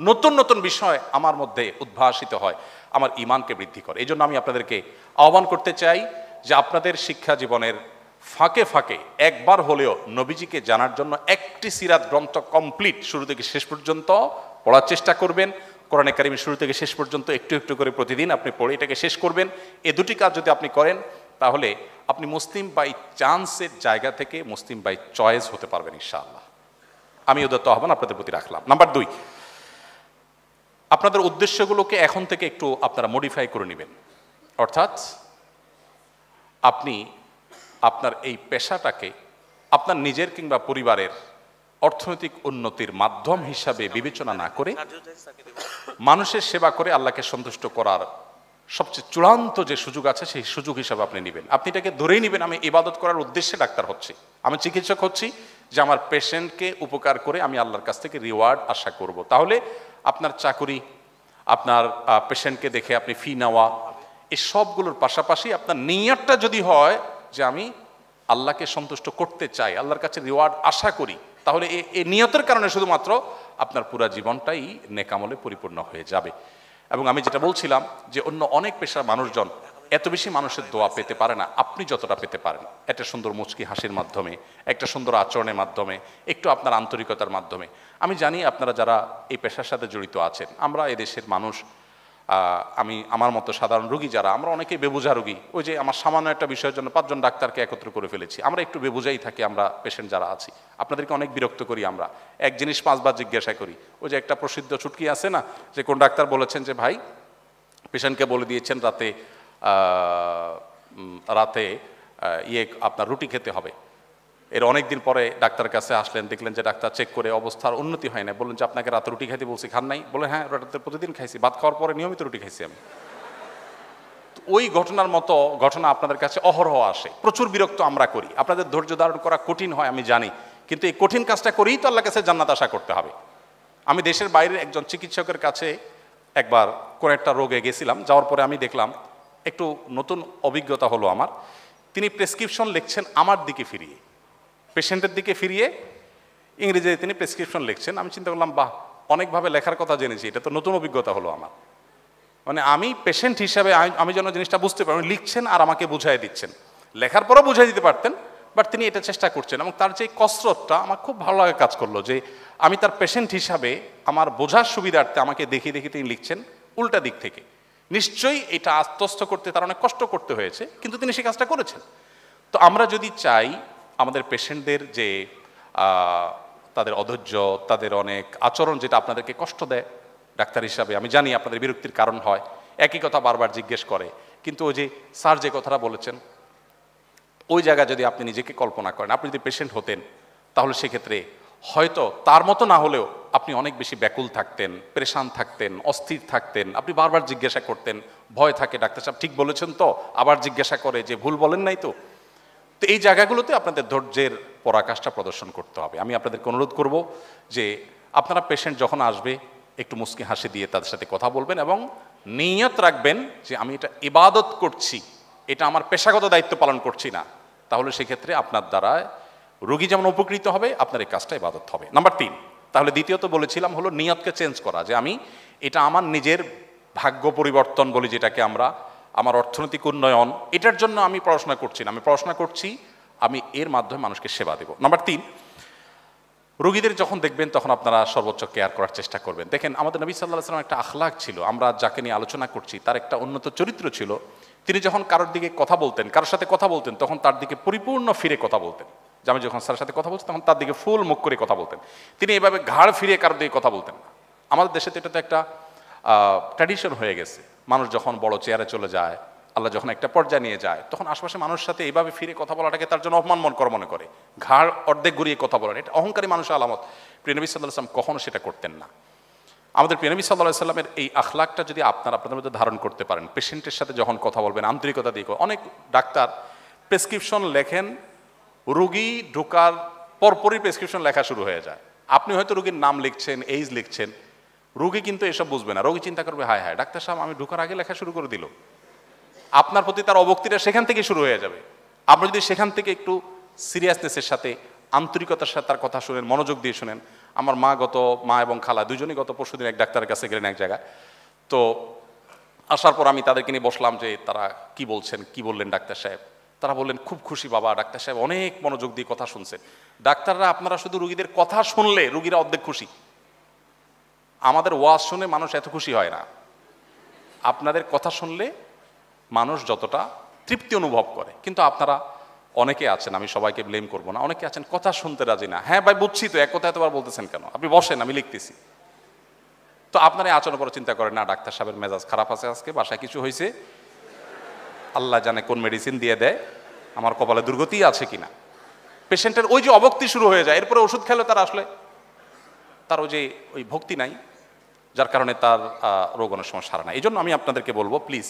নতুন নতুন বিষয় আমার মধ্যে উদ্ভাসিত হয়, আমার ঈমানকে বৃদ্ধি করে। এই জন্য আমি আপনাদেরকে আহ্বান করতে চাই যে আপনাদের শিক্ষা জীবনের ফাঁকে ফাঁকে একবার হলেও নবীজিকে জানার জন্য একটি সিরাত গ্রন্থ কমপ্লিট শুরু থেকে শেষ পর্যন্ত পড়ার চেষ্টা করবেন। কোরআনে কারিমের শুরু থেকে শেষ পর্যন্ত একটু একটু করে প্রতিদিন আপনি পড়ে এটাকে শেষ করবেন। এই দুটি কাজ যদি আপনি করেন, তাহলে আপনি মুসলিম বাই চান্সের জায়গা থেকে মুসলিম বাই চয়েস হতে পারবেন ইনশাআল্লাহ। আমি উদাত্ত আহ্বান আপনাদের প্রতি রাখলাম। নাম্বার 2, আপনাদের উদ্দেশ্যগুলোকে এখন থেকে একটু আপনারা মডিফাই করে নেবেন। অর্থাৎ আপনি আপনার এই পেশাটাকে আপনার নিজের কিংবা পরিবারের অর্থনৈতিক উন্নতির মাধ্যম হিসাবে বিবেচনা না করে মানুষের সেবা করে আল্লাহকে সন্তুষ্ট করার সবচেয়ে চূড়ান্ত যে সুযোগ আছে সেই সুযোগ হিসাবে আপনি নেবেন। আপনি এটাকে ধরেই নেবেন, আমি ইবাদত করার উদ্দেশ্যে ডাক্তার হচ্ছি, আমি চিকিৎসক হচ্ছি, যে আমার পেশেন্টকে উপকার করে আমি আল্লাহর কাছ থেকে রিওয়ার্ড আশা করব। তাহলে আপনার চাকুরি, আপনার পেশেন্টকে দেখে আপনি ফি নেওয়া, এই সবগুলোর পাশাপাশি আপনার নিয়তটা যদি হয় যে আমি আল্লাহকে সন্তুষ্ট করতে চাই, আল্লাহর কাছে রিওয়ার্ড আশা করি, তাহলে এই নিয়তের কারণে শুধুমাত্র আপনার পুরো জীবনটাই নেকামলে পরিপূর্ণ হয়ে যাবে। এবং আমি যেটা বলছিলাম যে অন্য অনেক পেশার মানুষজন এত বেশি মানুষের দোয়া পেতে পারে না আপনি যতটা পেতে পারেন। একটা সুন্দর মুচকি হাসির মাধ্যমে, একটা সুন্দর আচরণের মাধ্যমে, একটু আপনার আন্তরিকতার মাধ্যমে। আমি জানি আপনারা যারা এই পেশার সাথে জড়িত আছেন, আমরা এদেশের মানুষ, আমি আমার মতো সাধারণ রোগী যারা, আমরা অনেকেই বেবুঝা রোগী। ওই যে আমার সামান্য একটা বিষয়ের জন্য 5 জন ডাক্তারকে একত্র করে ফেলেছি, আমরা একটু বেবুঝাই থাকি। আমরা পেশেন্ট যারা আছি আপনাদেরকে অনেক বিরক্ত করি। আমরা এক জিনিস 5 বার জিজ্ঞাসা করি। ওই যে একটা প্রসিদ্ধ চুটকি আছে না, যে কোন ডাক্তার বলেছেন যে ভাই পেশেন্টকে বলে দিয়েছেন রাতে আপনার রুটি খেতে হবে। এর অনেক দিন পরে ডাক্তারের কাছে আসলেন, দেখলেন যে ডাক্তার চেক করে অবস্থার উন্নতি হয় না। বললেন যে আপনাকে রাতে রুটি খাইতে বলছি, খান নাই? বলে হ্যাঁ, রাতে প্রতিদিন খাইছি, ভাত খাওয়ার পরে নিয়মিত রুটি খাইছি আমি। ওই ঘটনার মতো ঘটনা আপনাদের কাছে অহরহ আসে, প্রচুর বিরক্ত আমরা করি। আপনাদের ধৈর্য ধারণ করা কঠিন হয় আমি জানি, কিন্তু এই কঠিন কাজটা করেই তো আল্লাহর কাছে জান্নাত আশা করতে হবে। আমি দেশের বাইরের একজন চিকিৎসকের কাছে একবার কোনো একটা রোগে গেছিলাম, যাওয়ার পরে আমি দেখলাম একটু নতুন অভিজ্ঞতা হলো আমার। তিনি প্রেসক্রিপশন লিখছেন আমার দিকে ফিরিয়ে, পেশেন্টের দিকে ফিরিয়ে ইংরেজিতে তিনি প্রেসক্রিপশন লিখছেন। আমি চিন্তা করলাম, বাহ, অনেকভাবে লেখার কথা জেনেছি, এটা তো নতুন অভিজ্ঞতা হলো আমার। মানে আমি পেশেন্ট হিসাবে আমি যেন জিনিসটা বুঝতে পারি, লিখছেন আর আমাকে বুঝাই দিচ্ছেন। লেখার পরও বুঝাই দিতে পারতেন, বাট তিনি এটা চেষ্টা করছেন, এবং তার যে কসরতটা আমার খুব ভালো লাগে কাজ করলো, যে আমি তার পেশেন্ট হিসাবে আমার বোঝার সুবিধার্থে আমাকে দেখিয়ে দেখিয়ে তিনি লিখছেন উল্টা দিক থেকে। নিশ্চয়ই এটা আত্মস্থ করতে তার অনেক কষ্ট করতে হয়েছে, কিন্তু তিনি সেই কাজটা করেছেন। তো আমরা যদি চাই আমাদের পেশেন্টদের যে তাদের অধৈর্য, তাদের অনেক আচরণ যেটা আপনাদেরকে কষ্ট দেয় ডাক্তার হিসাবে, আমি জানি আপনাদের বিরক্তির কারণ হয়, একই কথা বারবার জিজ্ঞেস করে, কিন্তু ওই যে স্যার যে কথাটা বলেছেন, ওই জায়গায় যদি আপনি নিজেকে কল্পনা করেন, আপনি যদি পেশেন্ট হতেন, তাহলে সেক্ষেত্রে হয়তো তার মতো না হলেও আপনি অনেক বেশি ব্যাকুল থাকতেন, পেরেশান থাকতেন, অস্থির থাকতেন, আপনি বারবার জিজ্ঞাসা করতেন, ভয় থাকে ডাক্তার সাহেব ঠিক বলেছেন তো, আবার জিজ্ঞাসা করে যে ভুল বলেন নাই তো। তো এই জায়গাগুলোতে আপনাদের ধৈর্যের পরাকাষ্ঠা প্রদর্শন করতে হবে। আমি আপনাদেরকে অনুরোধ করব যে আপনারা পেশেন্ট যখন আসবে একটু মুস্কি হাসি দিয়ে তাদের সাথে কথা বলবেন, এবং নিয়ত রাখবেন যে আমি এটা ইবাদত করছি, এটা আমার পেশাগত দায়িত্ব পালন করছি না। তাহলে সেক্ষেত্রে আপনার দ্বারা রোগী যেমন উপকৃত হবে, আপনার এই কাজটা ইবাদত হবে। নাম্বার 3, তাহলে দ্বিতীয়ত বলেছিলাম হলো নিয়তকে চেঞ্জ করা, যে আমি এটা আমার নিজের ভাগ্য পরিবর্তন বলি যেটাকে আমরা, আমার অর্থনৈতিক উন্নয়ন, এটার জন্য আমি পড়াশোনা করছি না, আমি পড়াশোনা করছি আমি এর মাধ্যমে মানুষকে সেবা দেব। নাম্বার 3, রোগীদের যখন দেখবেন তখন আপনারা সর্বোচ্চ কেয়ার করার চেষ্টা করবেন। দেখেন আমাদের নবী সাল্লাল্লাহু আলাইহি ওয়াসাল্লাম একটা আখলাক ছিল, আমরা যাকে নিয়ে আলোচনা করছি তার একটা উন্নত চরিত্র ছিল। তিনি যখন কারোর দিকে কথা বলতেন, কারোর সাথে কথা বলতেন, তখন তার দিকে পরিপূর্ণ ফিরে কথা বলতেন। যে আমি যখন স্যারের সাথে কথা বলছি তখন তার দিকে ফুল মুখ করে কথা বলতেন। তিনি এভাবে ঘাড় ফিরে কারোর দিকে কথা বলতেন না। আমাদের দেশে তো এটা তো একটা ট্র্যাডিশন হয়ে গেছে, মানুষ যখন বড় চেয়ারে চলে যায়, আল্লাহ যখন একটা পর্যায়ে নিয়ে যায়, তখন আশপাশে মানুষের সাথে এইভাবে ফিরে কথা বলাটাকে তার জন্য অপমান মনে করে, ঘাড় অর্ধেক ঘুরিয়ে কথা বলেন, এটা অহংকারী মানুষের আলামত। প্রিয় নবী সাল্লাল্লাহু আলাইহি ওয়াসাল্লাম কখনো সেটা করতেন না। আমাদের প্রিয় নবী সাল্লাল্লাহু আলাইহি ওয়াসাল্লামের এই আখলাকটা যদি আপনাদের মধ্যে ধারণ করতে পারেন, পেশেন্টের সাথে যখন কথা বলবেন আন্তরিকতা দিয়ে। অনেক ডাক্তার প্রেসক্রিপশন লেখেন, রোগী ঢোকার পরপরই প্রেসক্রিপশন লেখা শুরু হয়ে যায়। আপনি হয়তো রোগীর নাম লিখছেন, এইজ লিখছেন, রোগী কিন্তু এসব বুঝবে না। রোগী চিন্তা করবে, হায় হায় ডাক্তার সাহেব আমি ঢোকার আগে লেখা শুরু করে দিল। আপনার প্রতি তার অবক্তিটা সেখান থেকে শুরু হয়ে যাবে। আপনি যদি সেখান থেকে একটু সিরিয়াসনেসের সাথে, আন্তরিকতার সাথে তার কথা শুনেন, মনোযোগ দিয়ে শুনেন। আমার মা এবং খালা দুজনই গত পরশুদিন এক ডাক্তারের কাছে গেলেন এক জায়গায়। তো আসার পর আমি তাদেরকে নিয়ে বসলাম যে তারা কি বলছেন, কি বললেন ডাক্তার সাহেব। তারা বললেন খুব খুশি বাবা, ডাক্তার সাহেব অনেক মনোযোগ দিয়ে কথা শুনছেন। ডাক্তাররা আপনারা শুধু রুগীদের কথা শুনলে রুগীরা অর্ধেক খুশি, আমাদের ওয়াজ শুনে মানুষ এত খুশি হয় না। আপনাদের কথা শুনলে মানুষ যতটা তৃপ্তি অনুভব করে। কিন্তু আপনারা অনেকে আছেন, আমি সবাইকে ব্লেম করব না, অনেকে আছেন কথা শুনতে রাজি না। হ্যাঁ ভাই বুঝছি তো, এক কথা এতবার বলতেছেন কেন, আপনি বসেন আমি লিখতেছি। তো আপনার এই আচরণ করে চিন্তা করেন, না ডাক্তার সাহেবের মেজাজ খারাপ আছে, আজকে বাসায় কিছু হয়েছে, আল্লাহ জানে কোন মেডিসিন দিয়ে দেয়, আমার কপালে দুর্গতি আছে কিনা। পেশেন্টের ওই যে অভক্তি শুরু হয়ে যায়, এরপরে ওষুধ খেলে তার আসলে তার ওই ভক্তি নাই, যার কারণে তার রোগ অনেক সময় সারে না। এই জন্য আমি আপনাদেরকে বলবো, প্লিজ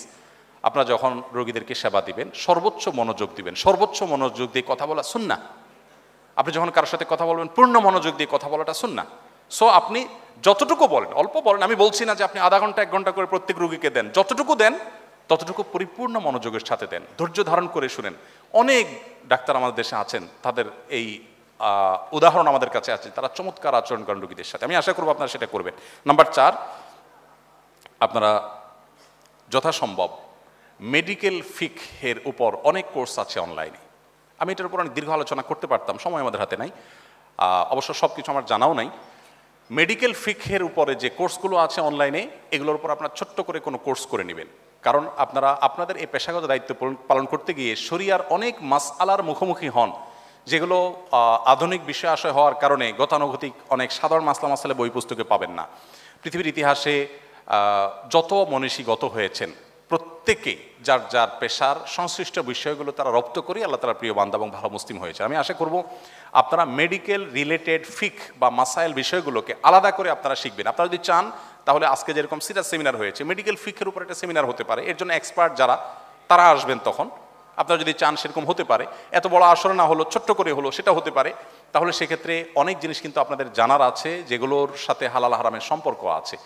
আপনারা যখন রোগীদেরকে সেবা দিবেন সর্বোচ্চ মনোযোগ দিবেন। সর্বোচ্চ মনোযোগ দিয়ে কথা বলা সুন্নাহ। আপনি যখন কারোর সাথে কথা বলবেন পূর্ণ মনোযোগ দিয়ে কথা বলাটা সুন্নাহ। সো আপনি যতটুকু বলেন, অল্প বলেন, আমি বলছি না যে আপনি আধা ঘন্টা 1 ঘন্টা করে প্রত্যেক রোগীকে দেন, যতটুকু দেন ততটুকু পরিপূর্ণ মনোযোগের সাথে দেন, ধৈর্য ধারণ করে শুনেন। অনেক ডাক্তার আমাদের দেশে আছেন, তাদের এই উদাহরণ আমাদের কাছে আছে, তারা চমৎকার আচরণ করেন রোগীদের সাথে। আমি আশা করবো আপনারা সেটা করবেন। নাম্বার 4, আপনারা যথাসম্ভব মেডিকেল ফিকহের উপর অনেক কোর্স আছে অনলাইনে। আমি এটার উপর অনেক দীর্ঘ আলোচনা করতে পারতাম, সময় আমাদের হাতে নাই, অবশ্য সব কিছু আমার জানাও নাই। মেডিকেল ফিকহের উপরে যে কোর্সগুলো আছে অনলাইনে, এগুলোর উপর আপনারা ছোট্ট করে কোনো কোর্স করে নেবেন। কারণ আপনারা আপনাদের এই পেশাগত দায়িত্ব পালন করতে গিয়ে শরিয়ার অনেক মাসআলার মুখোমুখি হন, যেগুলো আধুনিক বিষয় আশয় হওয়ার কারণে গতানুগতিক অনেক সাধারণ মাসলা বই পুস্তকে পাবেন না। পৃথিবীর ইতিহাসে যত মনীষী গত হয়েছেন প্রত্যেকে যার যার পেশার সংশ্লিষ্ট বিষয়গুলো তারা রপ্ত করে আল্লাহ তাআলার প্রিয় বান্দা এবং ভালো মুসলিম হয়েছে। আমি আশা করব আপনারা মেডিকেল রিলেটেড ফিক বা মাসাইল বিষয়গুলোকে আলাদা করে আপনারা শিখবেন। আপনারা যদি চান তাহলে আজকে যেরকম সিরাজ সেমিনার হয়েছে, মেডিকেল ফিকের উপর একটা সেমিনার হতে পারে, এর জন্য এক্সপার্ট যারা তারা আসবেন। তখন আপনারা যদি চান সেরকম হতে পারে, এত বড় আসর না হলো ছোট্ট করে হলো সেটা হতে পারে। তাহলে সেক্ষেত্রে অনেক জিনিস কিন্তু আপনাদের জানার আছে যেগুলোর সাথে হালাল হারামের সম্পর্ক আছে।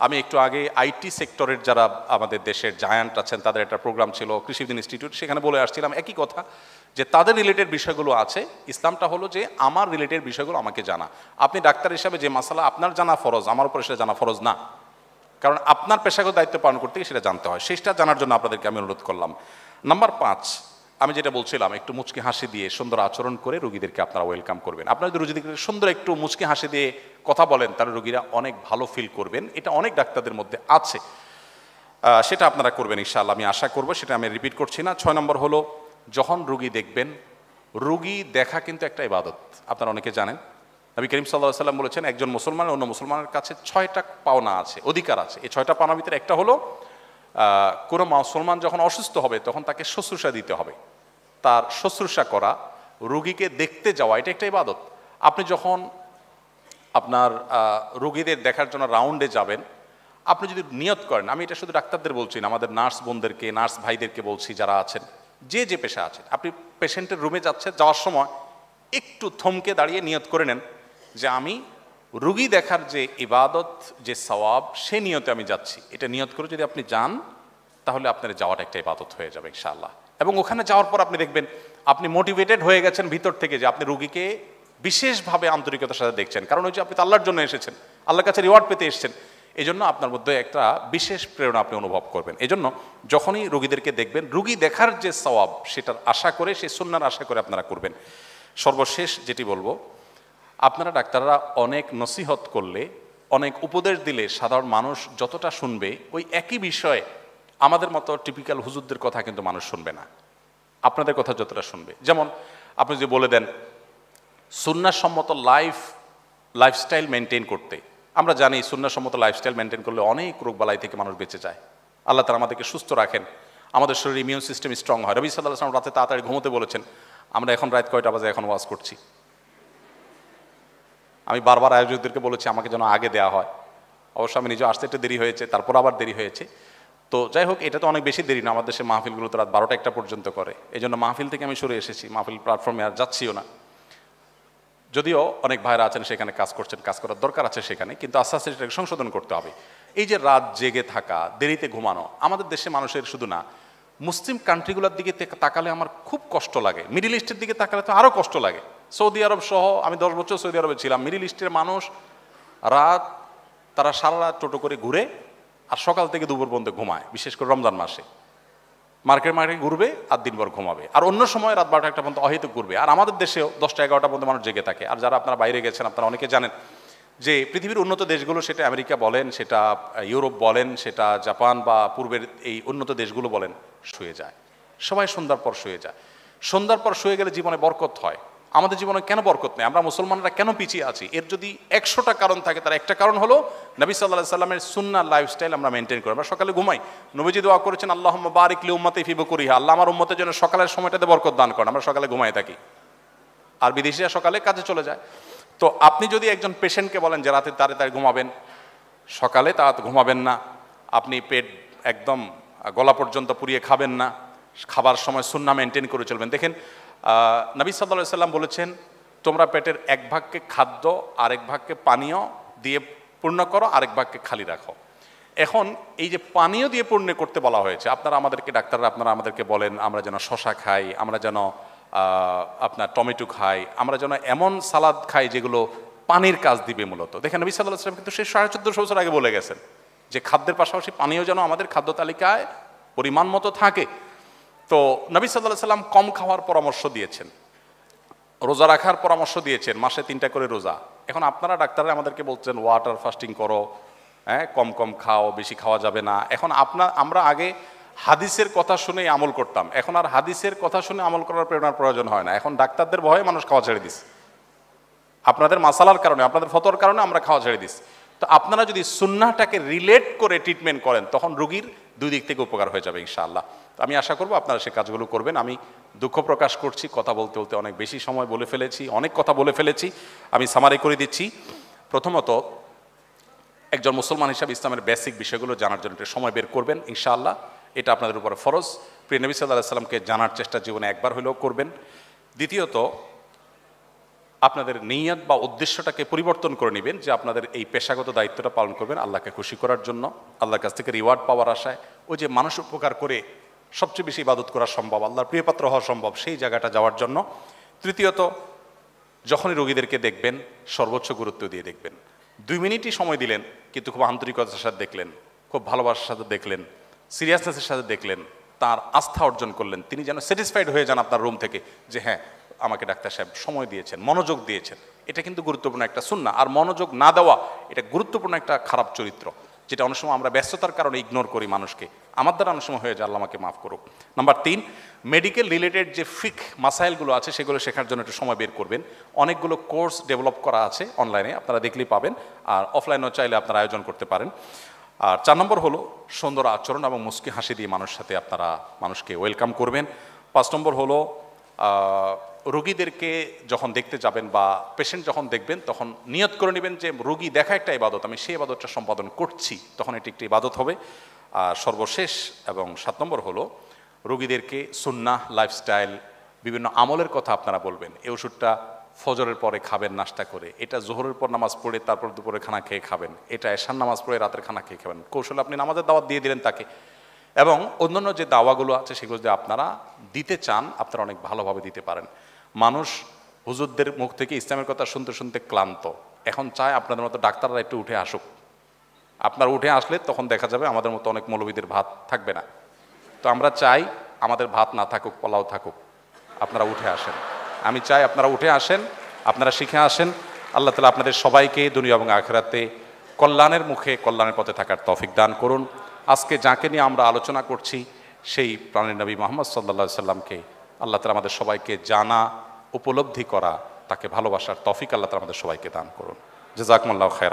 আমি একটু আগে আইটি সেক্টরের যারা আমাদের দেশের জায়ান্ট আছেন তাদের একটা প্রোগ্রাম ছিল কৃষিবিদ ইনস্টিটিউট, সেখানে বলে আসছিলাম একই কথা, যে তাদের রিলেটেড বিষয়গুলো আছে। ইসলামটা হলো যে আমার রিলেটেড বিষয়গুলো আমাকে জানা। আপনি ডাক্তার হিসাবে যে মাসালা আপনার জানা ফরজ, আমার উপরে সেটা জানা ফরজ না, কারণ আপনার পেশাগত দায়িত্ব পালন করতে গিয়ে সেটা জানতে হয়। সেটা জানার জন্য আপনাদেরকে আমি অনুরোধ করলাম। নাম্বার 5, আমি যেটা বলছিলাম, একটু মুচকি হাসি দিয়ে সুন্দর আচরণ করে রোগীদেরকে আপনারা ওয়েলকাম করবেন। আপনারা যদি রোগীদেরকে সুন্দর একটু মুচকি হাসি দিয়ে কথা বলেন তাহলে রোগীরা অনেক ভালো ফিল করবেন। এটা অনেক ডাক্তারদের মধ্যে আছে, সেটা আপনারা করবেন ইনশাআল্লাহ, আমি আশা করব। সেটা আমি রিপিট করছি না। 6 নম্বর হলো, যখন রোগী দেখবেন, রোগী দেখা কিন্তু একটা ইবাদত, আপনারা অনেকে জানেন। নবী করিম সাল্লাল্লাহু আলাইহি ওয়াসাল্লাম বলেছেন একজন মুসলমান অন্য মুসলমানের কাছে 6টা পাওনা আছে, অধিকার আছে। এই 6টা পাওনার ভিতরে একটা হলো কোনো মুসলমান যখন অসুস্থ হবে তখন তাকে শুশ্রূষা দিতে হবে, তার শুশ্রূষা করা, রোগীকে দেখতে যাওয়া, এটা একটা ইবাদত। আপনি যখন আপনার রোগীদের দেখার জন্য রাউন্ডে যাবেন, আপনি যদি নিয়ত করেন, আমি এটা শুধু ডাক্তারদের বলছি না, আমাদের নার্স বোনদেরকে, নার্স ভাইদেরকে বলছি যারা আছেন, যে যে পেশা আছেন, আপনি পেশেন্টের রুমে যাচ্ছেন, যাওয়ার সময় একটু থমকে দাঁড়িয়ে নিয়ত করে নেন যে আমি রুগী দেখার যে ইবাদত, যে সওয়াব, সে নিয়তে আমি যাচ্ছি। এটা নিয়ত করে যদি আপনি যান তাহলে আপনার যাওয়াটা একটা ইবাদত হয়ে যাবে ইনশাআল্লাহ। এবং ওখানে যাওয়ার পর আপনি দেখবেন আপনি মোটিভেটেড হয়ে গেছেন ভিতর থেকে, যে আপনি রুগীকে বিশেষভাবে আন্তরিকতার সাথে দেখছেন, কারণ ওই যে আপনি তো আল্লাহর জন্য এসেছেন, আল্লাহর কাছে রিওয়ার্ড পেতে এসেছেন। এই জন্য আপনার মধ্যে একটা বিশেষ প্রেরণা আপনি অনুভব করবেন। এই জন্য যখনই রুগীদেরকে দেখবেন, রুগী দেখার যে সওয়াব সেটার আশা করে, সেই সুন্নাহর আশা করে আপনারা করবেন। সর্বশেষ যেটি বলবো, আপনারা ডাক্তাররা অনেক নসিহত করলে, অনেক উপদেশ দিলে সাধারণ মানুষ যতটা শুনবে, ওই একই বিষয়ে আমাদের মতো টিপিক্যাল হুজুরদের কথা কিন্তু মানুষ শুনবে না, আপনাদের কথা যতটা শুনবে। যেমন আপনি যদি বলে দেন সুন্নাহসম্মত লাইফস্টাইল মেনটেন করতে, আমরা জানি সুন্নাহসম্মত লাইফস্টাইল মেনটেন করলে অনেক রোগবালাই থেকে মানুষ বেঁচে যায়। আল্লাহ তাআলা আমাদেরকে সুস্থ রাখেন, আমাদের শরীরে ইমিউন সিস্টেম স্ট্রং হয়। নবী সাল্লাল্লাহু আলাইহি ওয়াসাল্লাম রাতে তাড়াতাড়ি ঘুমোতে বলেছেন। আমরা এখন রাত কয়টা বাজে এখন ওয়াজ করছি? আমি বারবার আয়োজকদেরকে বলেছি আমাকে যেন আগে দেওয়া হয়। অবশ্য আমি নিজে আসতে একটু দেরি হয়েছে, তারপর আবার দেরি হয়েছে। তো যাই হোক, এটা তো অনেক বেশি দেরি না, আমাদের দেশে মাহফিলগুলো তো রাত 12টা-1টা পর্যন্ত করে। এই জন্য মাহফিল থেকে আমি সরে এসেছি, মাহফিল প্ল্যাটফর্মে আর যাচ্ছিও না। যদিও অনেক ভাইরা আছেন সেখানে কাজ করছেন, কাজ করার দরকার আছে সেখানে, কিন্তু আস্তে আস্তে সেটাকে সংশোধন করতে হবে। এই যে রাত জেগে থাকা, দেরিতে ঘুমানো, আমাদের দেশে মানুষের শুধু না, মুসলিম কান্ট্রিগুলোর দিকে তাকালে আমার খুব কষ্ট লাগে, মিডিল ইস্টের দিকে তাকালে তো আরও কষ্ট লাগে। সৌদি আরব সহ আমি 10 বছর সৌদি আরবে ছিলাম। মিডিল ইস্টের মানুষ রাত, তারা সারা রাত টোটো করে ঘুরে আর সকাল থেকে দুপুর পর্যন্ত ঘুমায়, বিশেষ করে রমজান মাসে। মার্কেট ঘুরবে আর দিনভর ঘুমাবে, আর অন্য সময় রাত 12টা-1টা পর্যন্ত অহেতুক ঘুরবে। আর আমাদের দেশেও 10টা-11টা পর্যন্ত মানুষ জেগে থাকে। আর যারা আপনারা বাইরে গেছেন আপনারা অনেকে জানেন যে পৃথিবীর উন্নত দেশগুলো, সেটা আমেরিকা বলেন, সেটা ইউরোপ বলেন, সেটা জাপান বা পূর্বের এই উন্নত দেশগুলো বলেন, শুয়ে যায় সবাই সন্ধ্যার পর শুয়ে যায়। সন্ধ্যার পর শুয়ে গেলে জীবনে বরকত হয়। আমাদের জীবনে কেন বরকত নেই? আমরা মুসলমানরা কেন পিছিয়ে আছি? এর যদি 100টা কারণ থাকে, তার একটা কারণ হলো নবী সাল্লাল্লাহু আলাইহি সাল্লামের সুন্নাহ লাইফস্টাইল আমরা মেনটেন করি। আমরা সকালে ঘুমাই, নবীজি দোয়া করেছেন আল্লাহুম্মা বারিক লি উম্মতি ফি বুকুরিহা, আল্লাহ আমার উম্মতের জন্য সকালের সময়টাতে বরকত দান করেন। আমরা সকালে ঘুমাই থাকি, আর বিদেশিরা সকালে কাজে চলে যায়। তো আপনি যদি একজন পেশেন্টকে বলেন যে রাতে তাড়াতাড়ি ঘুমাবেন, সকালে তাড়াতাড়ি ঘুমাবেন না, আপনি পেট একদম গলা পর্যন্ত পুড়িয়ে খাবেন না, খাবার সময় সুন্নাহ মেনটেন করে চলবেন। দেখেন নবী সাল্লাল্লাহু আলাইহি সাল্লাম বলেছেন তোমরা পেটের 1 ভাগকে খাদ্য, আরেক ভাগকে পানীয় দিয়ে পূর্ণ করো, আরেক ভাগকে খালি রাখো। এখন এই যে পানীয় দিয়ে পূর্ণ করতে বলা হয়েছে, আপনারা আমাদেরকে ডাক্তাররা আপনারা আমাদেরকে বলেন আমরা যেন শশা খাই, আমরা যেন আপনার টমেটো খাই, আমরা যেন এমন সালাদ খাই যেগুলো পানির কাজ দিবে মূলত। দেখেন নবী সাল্লাল্লাহু আলাইহি সাল্লাম কিন্তু সে 1450 বছর আগে বলে গেছেন যে খাদ্যের পাশাপাশি পানীয় যেন আমাদের খাদ্য তালিকায় পরিমাণ মতো থাকে। তো নবী সাল্লাল্লাহু আলাইহি সাল্লাম কম খাওয়ার পরামর্শ দিয়েছেন, রোজা রাখার পরামর্শ দিয়েছেন, মাসে 3টা করে রোজা। এখন আপনারা ডাক্তাররা আমাদেরকে বলছেন ওয়াটার ফাস্টিং করো, হ্যাঁ কম কম খাও, বেশি খাওয়া যাবে না। এখন আমরা আগে হাদিসের কথা শুনেই আমল করতাম, এখন আর হাদিসের কথা শুনে আমল করার প্রেরণার প্রয়োজন হয় না। এখন ডাক্তারদের ভয়ে মানুষ খাওয়া ছেড়ে দিচ্ছে, আপনাদের মাসালার কারণে, আপনাদের ফতোয়ার কারণে আমরা খাওয়া ছেড়ে দিচ্ছি। তো আপনারা যদি সুন্নাহটাকে রিলেট করে ট্রিটমেন্ট করেন তখন রোগীর 2 দিক থেকে উপকার হয়ে যাবে ইনশাআল্লাহ। তো আমি আশা করব আপনারা সেই কাজগুলো করবেন। আমি দুঃখ প্রকাশ করছি, কথা বলতে বলতে অনেক বেশি সময় বলে ফেলেছি, অনেক কথা বলে ফেলেছি। আমি সামারি করে দিচ্ছি। প্রথমত, একজন মুসলমান হিসাবে ইসলামের বেসিক বিষয়গুলো জানার জন্য একটা সময় বের করবেন ইনশাআল্লাহ, এটা আপনাদের উপরে ফরজ। প্রিয় নবী সাল্লাল্লাহু আলাইহি সাল্লামকে জানার চেষ্টা জীবনে একবার হলেও করবেন। দ্বিতীয়ত, আপনাদের নিয়ত বা উদ্দেশ্যটাকে পরিবর্তন করে নেবেন যে আপনাদের এই পেশাগত দায়িত্বটা পালন করবেন আল্লাহকে খুশি করার জন্য, আল্লাহর কাছ থেকে রিওয়ার্ড পাওয়ার আশায়। ওই যে মানুষ উপকার করে সবচেয়ে বেশি ইবাদত করা সম্ভব, আল্লাহর প্রিয়পাত্র হওয়া সম্ভব, সেই জায়গাটা যাওয়ার জন্য। তৃতীয়ত, যখনই রোগীদেরকে দেখবেন সর্বোচ্চ গুরুত্ব দিয়ে দেখবেন। 2 মিনিটই সময় দিলেন, কিন্তু খুব আন্তরিকতার সাথে দেখলেন, খুব ভালোবাসার সাথে দেখলেন, সিরিয়াসনেসের সাথে দেখলেন, তার আস্থা অর্জন করলেন, তিনি যেন স্যাটিসফাইড হয়ে যান আপনার রুম থেকে যে হ্যাঁ আমাকে ডাক্তার সাহেব সময় দিয়েছেন, মনোযোগ দিয়েছেন। এটা কিন্তু গুরুত্বপূর্ণ একটা সুন্নাহ। আর মনোযোগ না দেওয়া এটা গুরুত্বপূর্ণ একটা খারাপ চরিত্র, যেটা অনেক সময় আমরা ব্যস্ততার কারণে ইগনোর করি মানুষকে। আমার দ্বারা অনেক সময় হয়ে যায়, আল্লাহ আমাকে মাফ করুক। নাম্বার 3, মেডিকেল রিলেটেড যে ফিক মাসাইলগুলো আছে সেগুলো শেখার জন্য একটু সময় বের করবেন। অনেকগুলো কোর্স ডেভেলপ করা আছে অনলাইনে, আপনারা দেখলেই পাবেন, আর অফলাইনেও চাইলে আপনারা আয়োজন করতে পারেন। আর 4 নম্বর হলো সুন্দর আচরণ এবং মুস্কি হাসি দিয়ে সাথে আপনারা মানুষকে ওয়েলকাম করবেন। 5 নম্বর হলো রোগীদেরকে যখন দেখতে যাবেন বা পেশেন্ট যখন দেখবেন তখন নিয়ত করে নেবেন যে রোগী দেখা একটা ইবাদত, আমি সেই ইবাদতটা সম্পাদন করছি, তখন এটি একটি ইবাদত হবে। আর সর্বশেষ এবং 7 নম্বর হলো রোগীদেরকে সুন্নাহ লাইফস্টাইল বিভিন্ন আমলের কথা আপনারা বলবেন। এই ওষুধটা ফজরের পরে খাবেন নাস্তা করে, এটা জোহরের পর নামাজ পড়ে তারপর দুপুরে খানা খেয়ে খাবেন, এটা এশার নামাজ পড়ে রাতের খানা খেয়ে খাবেন। কৌশলে আপনি নামাজের দাওয়াত দিয়ে দিলেন তাকে, এবং অন্যান্য যে দাওয়াগুলো আছে সেগুলো যদি আপনারা দিতে চান আপনারা অনেক ভালোভাবে দিতে পারেন। মানুষ হুজুরদের মুখ থেকে ইসলামের কথা শুনতে শুনতে ক্লান্ত, এখন চায় আপনাদের মতো ডাক্তাররা একটু উঠে আসুক। আপনারা উঠে আসলে তখন দেখা যাবে আমাদের মতো অনেক মৌলবীদের ভাত থাকবে না। তো আমরা চাই আমাদের ভাত না থাকুক, পোলাও থাকুক, আপনারা উঠে আসেন। আমি চাই আপনারা উঠে আসেন, আপনারা শিখে আসেন। আল্লাহ তাআলা আপনাদের সবাইকে দুনিয়া এবং আখিরাতে কল্যাণের মুখে কল্যাণের পথে থাকার তৌফিক দান করুন। আজকে যাকে নিয়ে আমরা আলোচনা করছি সেই প্রাণের নবী মুহাম্মদ সাল্লাল্লাহু আলাইহি সাল্লামকে আল্লাহ তাআলা আমাদের সবাইকে জানা, উপলব্ধি করা, তাকে ভালোবাসার তৌফিক আল্লাহ তাআলা আমাদের সবাইকে দান করুন। জাযাকুমুল্লাহু খায়রা।